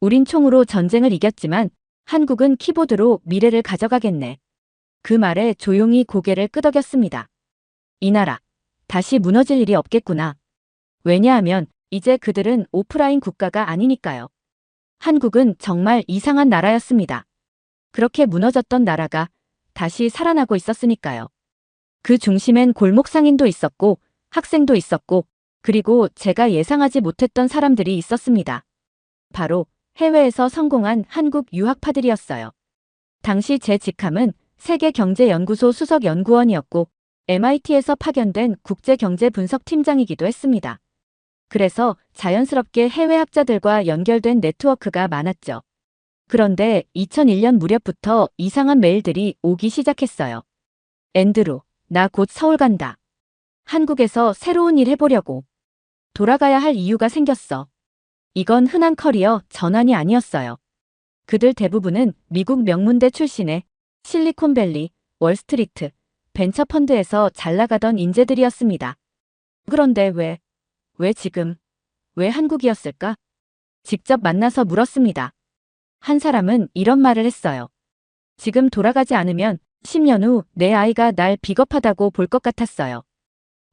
우린 총으로 전쟁을 이겼지만 한국은 키보드로 미래를 가져가겠네. 그 말에 조용히 고개를 끄덕였습니다. 이 나라, 다시 무너질 일이 없겠구나. 왜냐하면 이제 그들은 오프라인 국가가 아니니까요. 한국은 정말 이상한 나라였습니다. 그렇게 무너졌던 나라가 다시 살아나고 있었으니까요. 그 중심엔 골목 상인도 있었고, 학생도 있었고, 그리고 제가 예상하지 못했던 사람들이 있었습니다. 바로 해외에서 성공한 한국 유학파들이었어요. 당시 제 직함은 세계경제연구소 수석연구원이었고, MIT에서 파견된 국제경제분석팀장이기도 했습니다. 그래서 자연스럽게 해외 학자들과 연결된 네트워크가 많았죠. 그런데 2001년 무렵부터 이상한 메일들이 오기 시작했어요. 앤드루, 나 곧 서울 간다. 한국에서 새로운 일 해보려고. 돌아가야 할 이유가 생겼어. 이건 흔한 커리어 전환이 아니었어요. 그들 대부분은 미국 명문대 출신의 실리콘밸리, 월스트리트, 벤처펀드에서 잘 나가던 인재들이었습니다. 그런데 왜 지금, 왜 한국이었을까? 직접 만나서 물었습니다. 한 사람은 이런 말을 했어요. 지금 돌아가지 않으면 10년 후 내 아이가 날 비겁하다고 볼 것 같았어요.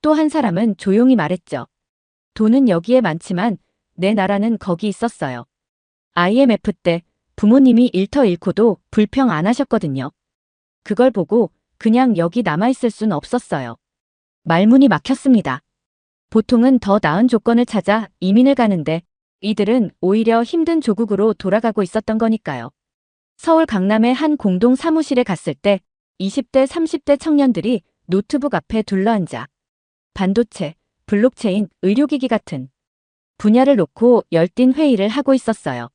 또 한 사람은 조용히 말했죠. 돈은 여기에 많지만 내 나라는 거기 있었어요. IMF 때 부모님이 일터 잃고도 불평 안 하셨거든요. 그걸 보고 그냥 여기 남아있을 순 없었어요. 말문이 막혔습니다. 보통은 더 나은 조건을 찾아 이민을 가는데 이들은 오히려 힘든 조국으로 돌아가고 있었던 거니까요. 서울 강남의 한 공동 사무실에 갔을 때 20대, 30대 청년들이 노트북 앞에 둘러앉아 반도체, 블록체인, 의료기기 같은 분야를 놓고 열띤 회의를 하고 있었어요.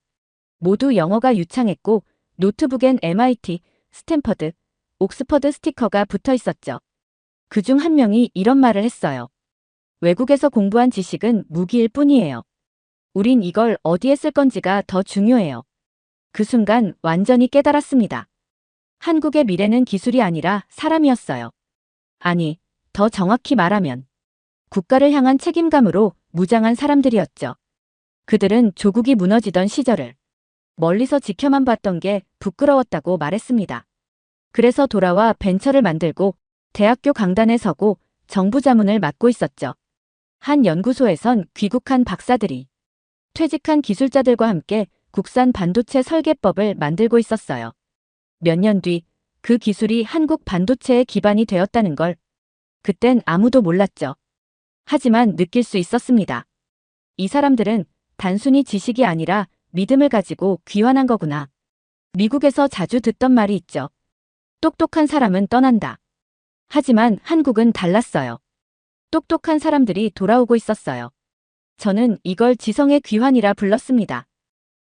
모두 영어가 유창했고 노트북엔 MIT, 스탠퍼드, 옥스퍼드 스티커가 붙어 있었죠. 그중 한 명이 이런 말을 했어요. 외국에서 공부한 지식은 무기일 뿐이에요. 우린 이걸 어디에 쓸 건지가 더 중요해요. 그 순간 완전히 깨달았습니다. 한국의 미래는 기술이 아니라 사람이었어요. 아니, 더 정확히 말하면 국가를 향한 책임감으로 무장한 사람들이었죠. 그들은 조국이 무너지던 시절을 멀리서 지켜만 봤던 게 부끄러웠다고 말했습니다. 그래서 돌아와 벤처를 만들고 대학교 강단에 서고 정부 자문을 맡고 있었죠. 한 연구소에선 귀국한 박사들이 퇴직한 기술자들과 함께 국산 반도체 설계법을 만들고 있었어요. 몇 년 뒤 그 기술이 한국 반도체의 기반이 되었다는 걸 그땐 아무도 몰랐죠. 하지만 느낄 수 있었습니다. 이 사람들은 단순히 지식이 아니라 믿음을 가지고 귀환한 거구나. 미국에서 자주 듣던 말이 있죠. 똑똑한 사람은 떠난다. 하지만 한국은 달랐어요. 똑똑한 사람들이 돌아오고 있었어요. 저는 이걸 지성의 귀환이라 불렀습니다.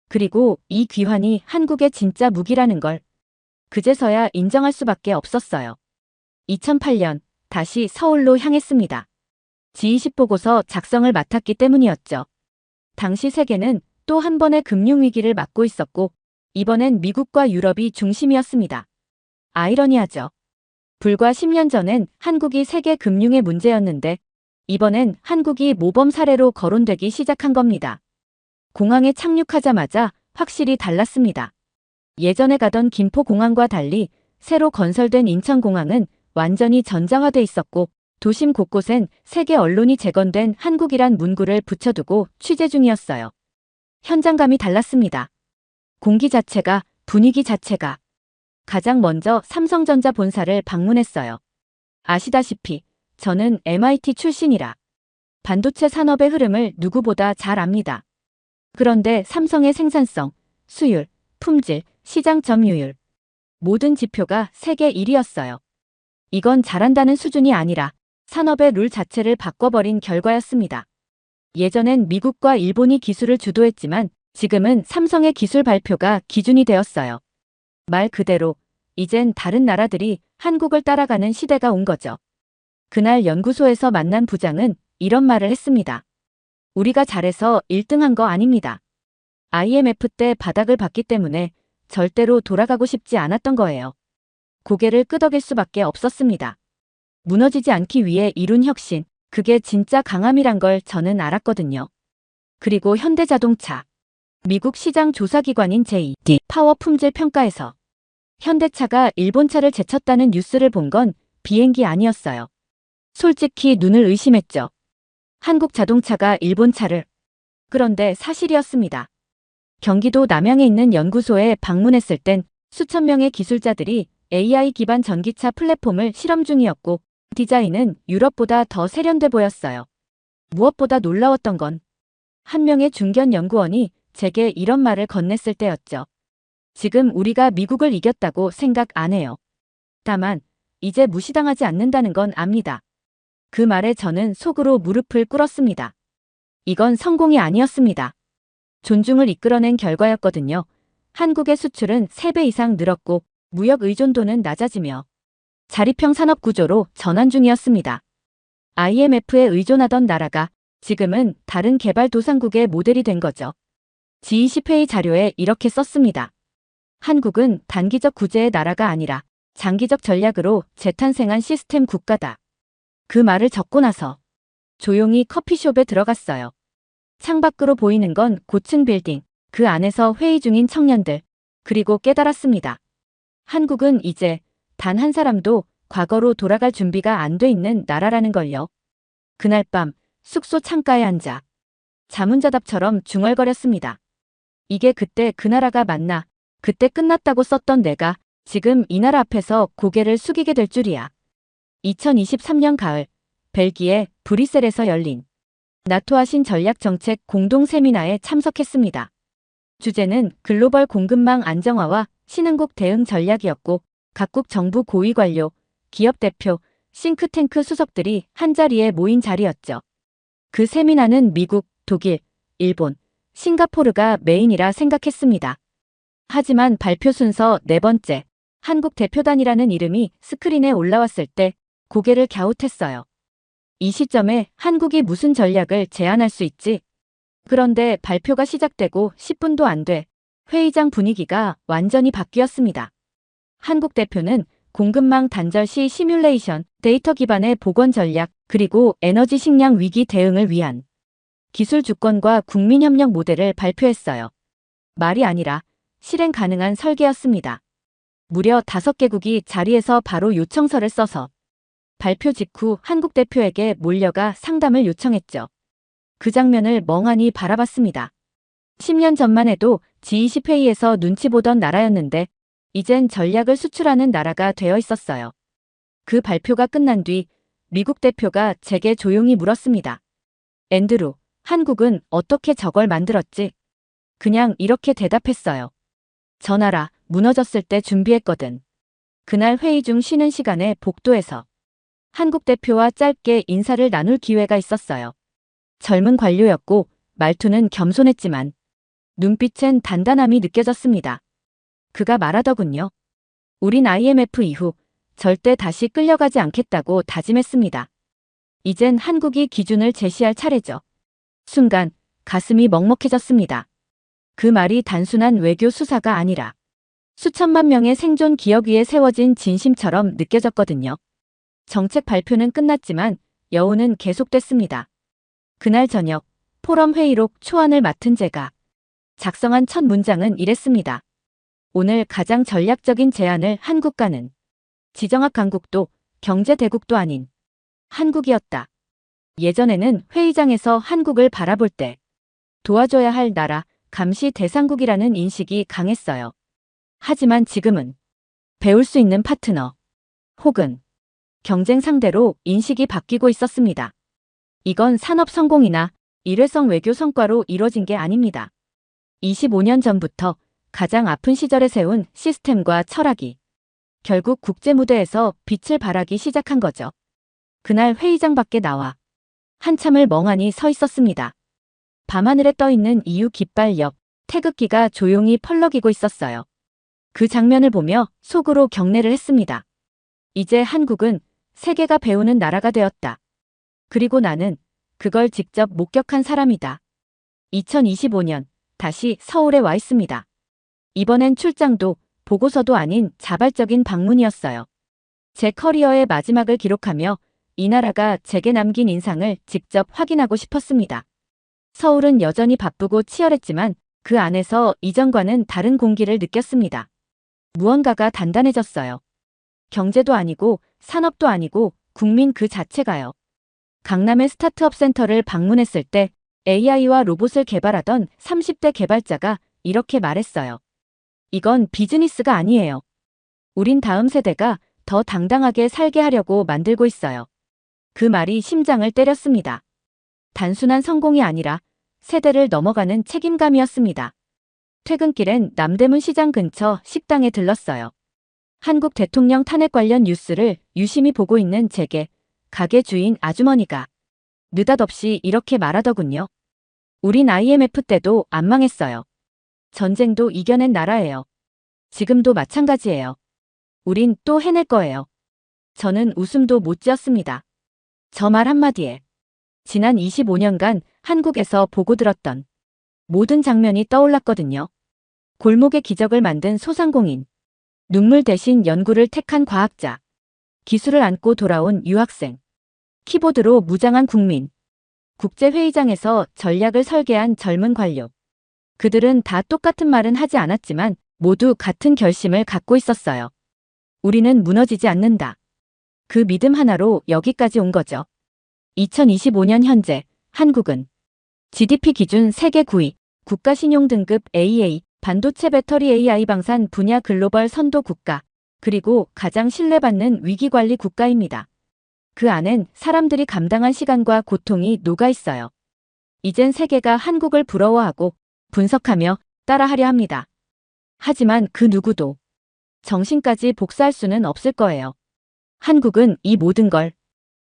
그리고 이 귀환이 한국의 진짜 무기라는 걸 그제서야 인정할 수밖에 없었어요. 2008년 다시 서울로 향했습니다. G20 보고서 작성을 맡았기 때문이었죠. 당시 세계는 또 한 번의 금융위기를 맞고 있었고 이번엔 미국과 유럽이 중심이었습니다. 아이러니하죠. 불과 10년 전엔 한국이 세계 금융의 문제였는데 이번엔 한국이 모범 사례로 거론되기 시작한 겁니다. 공항에 착륙하자마자 확실히 달랐습니다. 예전에 가던 김포공항과 달리 새로 건설된 인천공항은 완전히 전장화돼 있었고 도심 곳곳엔 세계 언론이 재건된 한국이란 문구를 붙여두고 취재 중이었어요. 현장감이 달랐습니다. 공기 자체가, 분위기 자체가. 가장 먼저 삼성전자 본사를 방문했어요. 아시다시피 저는 MIT 출신이라 반도체 산업의 흐름을 누구보다 잘 압니다. 그런데 삼성의 생산성, 수율, 품질, 시장 점유율, 모든 지표가 세계 1위였어요. 이건 잘한다는 수준이 아니라 산업의 룰 자체를 바꿔버린 결과였습니다. 예전엔 미국과 일본이 기술을 주도했지만 지금은 삼성의 기술 발표가 기준이 되었어요. 말 그대로 이젠 다른 나라들이 한국을 따라가는 시대가 온 거죠. 그날 연구소에서 만난 부장은 이런 말을 했습니다. 우리가 잘해서 1등한 거 아닙니다. IMF 때 바닥을 봤기 때문에 절대로 돌아가고 싶지 않았던 거예요. 고개를 끄덕일 수밖에 없었습니다. 무너지지 않기 위해 이룬 혁신, 그게 진짜 강함이란 걸 저는 알았거든요. 그리고 현대자동차, 미국 시장 조사기관인 JD 파워 품질 평가에서 현대차가 일본차를 제쳤다는 뉴스를 본 건 비행기 아니었어요. 솔직히 눈을 의심했죠. 한국 자동차가 일본차를. 그런데 사실이었습니다. 경기도 남양에 있는 연구소에 방문했을 땐 수천 명의 기술자들이 AI 기반 전기차 플랫폼을 실험 중이었고 디자인은 유럽보다 더 세련돼 보였어요. 무엇보다 놀라웠던 건 한 명의 중견 연구원이 제게 이런 말을 건넸을 때였죠. 지금 우리가 미국을 이겼다고 생각 안 해요. 다만 이제 무시당하지 않는다는 건 압니다. 그 말에 저는 속으로 무릎을 꿇었습니다. 이건 성공이 아니었습니다. 존중을 이끌어낸 결과였거든요. 한국의 수출은 3배 이상 늘었고 무역 의존도는 낮아지며 자립형 산업 구조로 전환 중이었습니다. IMF에 의존하던 나라가 지금은 다른 개발도상국의 모델이 된 거죠. G20회의 자료에 이렇게 썼습니다. 한국은 단기적 구제의 나라가 아니라 장기적 전략으로 재탄생한 시스템 국가다. 그 말을 적고 나서 조용히 커피숍에 들어갔어요. 창밖으로 보이는 건 고층 빌딩, 그 안에서 회의 중인 청년들, 그리고 깨달았습니다. 한국은 이제 단 한 사람도 과거로 돌아갈 준비가 안 돼 있는 나라라는 걸요. 그날 밤 숙소 창가에 앉아 자문자답처럼 중얼거렸습니다. 이게 그때 그 나라가 맞나, 그때 끝났다고 썼던 내가 지금 이 나라 앞에서 고개를 숙이게 될 줄이야. 2023년 가을, 벨기에 브뤼셀에서 열린 나토 아신 전략정책 공동 세미나에 참석했습니다. 주제는 글로벌 공급망 안정화와 신흥국 대응 전략이었고 각국 정부 고위 관료, 기업 대표, 싱크탱크 수석들이 한자리에 모인 자리였죠. 그 세미나는 미국, 독일, 일본, 싱가포르가 메인이라 생각했습니다. 하지만 발표 순서 4번째, 한국 대표단이라는 이름이 스크린에 올라왔을 때 고개를 갸웃했어요. 이 시점에 한국이 무슨 전략을 제안할 수 있지? 그런데 발표가 시작되고 10분도 안 돼 회의장 분위기가 완전히 바뀌었습니다. 한국 대표는 공급망 단절 시 시뮬레이션, 데이터 기반의 복원 전략, 그리고 에너지 식량 위기 대응을 위한 기술 주권과 국민협력 모델을 발표했어요. 말이 아니라 실행 가능한 설계였습니다. 무려 5개국이 자리에서 바로 요청서를 써서 발표 직후 한국 대표에게 몰려가 상담을 요청했죠. 그 장면을 멍하니 바라봤습니다. 10년 전만 해도 G20 회의에서 눈치 보던 나라였는데 이젠 전략을 수출하는 나라가 되어 있었어요. 그 발표가 끝난 뒤 미국 대표가 제게 조용히 물었습니다. 앤드루, 한국은 어떻게 저걸 만들었지? 그냥 이렇게 대답했어요. 저 나라 무너졌을 때 준비했거든. 그날 회의 중 쉬는 시간에 복도에서 한국 대표와 짧게 인사를 나눌 기회가 있었어요. 젊은 관료였고 말투는 겸손했지만 눈빛엔 단단함이 느껴졌습니다. 그가 말하더군요. 우린 IMF 이후 절대 다시 끌려가지 않겠다고 다짐했습니다. 이젠 한국이 기준을 제시할 차례죠. 순간 가슴이 먹먹해졌습니다. 그 말이 단순한 외교 수사가 아니라 수천만 명의 생존 기억 위에 세워진 진심처럼 느껴졌거든요. 정책 발표는 끝났지만 여운은 계속됐습니다. 그날 저녁 포럼 회의록 초안을 맡은 제가 작성한 첫 문장은 이랬습니다. 오늘 가장 전략적인 제안을 한 국가는 지정학 강국도 경제 대국도 아닌 한국이었다. 예전에는 회의장에서 한국을 바라볼 때 도와줘야 할 나라, 감시 대상국이라는 인식이 강했어요. 하지만 지금은 배울 수 있는 파트너 혹은 경쟁 상대로 인식이 바뀌고 있었습니다. 이건 산업 성공이나 일회성 외교 성과로 이뤄진 게 아닙니다. 25년 전부터 가장 아픈 시절에 세운 시스템과 철학이 결국 국제 무대에서 빛을 발하기 시작한 거죠. 그날 회의장 밖에 나와 한참을 멍하니 서 있었습니다. 밤하늘에 떠있는 EU 깃발 옆 태극기가 조용히 펄럭이고 있었어요. 그 장면을 보며 속으로 경례를 했습니다. 이제 한국은 세계가 배우는 나라가 되었다. 그리고 나는 그걸 직접 목격한 사람이다. 2025년 다시 서울에 와 있습니다. 이번엔 출장도 보고서도 아닌 자발적인 방문이었어요. 제 커리어의 마지막을 기록하며 이 나라가 제게 남긴 인상을 직접 확인하고 싶었습니다. 서울은 여전히 바쁘고 치열했지만 그 안에서 이전과는 다른 공기를 느꼈습니다. 무언가가 단단해졌어요. 경제도 아니고 산업도 아니고 국민 그 자체가요. 강남의 스타트업 센터를 방문했을 때 AI와 로봇을 개발하던 30대 개발자가 이렇게 말했어요. 이건 비즈니스가 아니에요. 우린 다음 세대가 더 당당하게 살게 하려고 만들고 있어요. 그 말이 심장을 때렸습니다. 단순한 성공이 아니라 세대를 넘어가는 책임감이었습니다. 퇴근길엔 남대문 시장 근처 식당에 들렀어요. 한국 대통령 탄핵 관련 뉴스를 유심히 보고 있는 제게 가게 주인 아주머니가 느닷없이 이렇게 말하더군요. 우린 IMF 때도 안 망했어요. 전쟁도 이겨낸 나라예요. 지금도 마찬가지예요. 우린 또 해낼 거예요. 저는 웃음도 못 지었습니다. 저 말 한마디에 지난 25년간 한국에서 보고 들었던 모든 장면이 떠올랐거든요. 골목의 기적을 만든 소상공인, 눈물 대신 연구를 택한 과학자, 기술을 안고 돌아온 유학생, 키보드로 무장한 국민, 국제회의장에서 전략을 설계한 젊은 관료. 그들은 다 똑같은 말은 하지 않았지만 모두 같은 결심을 갖고 있었어요. 우리는 무너지지 않는다. 그 믿음 하나로 여기까지 온 거죠. 2025년 현재 한국은 GDP 기준 세계 9위, 국가신용등급 AA, 반도체 배터리 AI 방산 분야 글로벌 선도 국가, 그리고 가장 신뢰받는 위기관리 국가입니다. 그 안엔 사람들이 감당한 시간과 고통이 녹아 있어요. 이젠 세계가 한국을 부러워하고 분석하며 따라하려 합니다. 하지만 그 누구도 정신까지 복사할 수는 없을 거예요. 한국은 이 모든 걸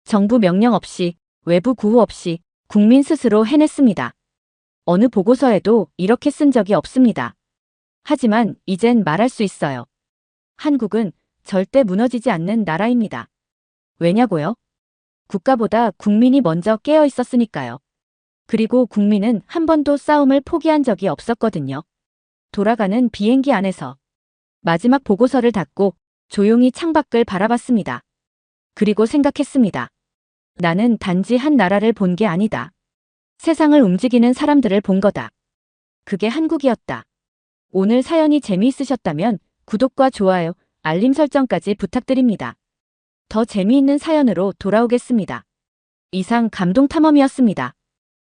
정부 명령 없이, 외부 구호 없이 국민 스스로 해냈습니다. 어느 보고서에도 이렇게 쓴 적이 없습니다. 하지만 이젠 말할 수 있어요. 한국은 절대 무너지지 않는 나라입니다. 왜냐고요? 국가보다 국민이 먼저 깨어 있었으니까요. 그리고 국민은 한 번도 싸움을 포기한 적이 없었거든요. 돌아가는 비행기 안에서 마지막 보고서를 닫고 조용히 창밖을 바라봤습니다. 그리고 생각했습니다. 나는 단지 한 나라를 본 게 아니다. 세상을 움직이는 사람들을 본 거다. 그게 한국이었다. 오늘 사연이 재미있으셨다면 구독과 좋아요, 알림 설정까지 부탁드립니다. 더 재미있는 사연으로 돌아오겠습니다. 이상 감동탐험이었습니다.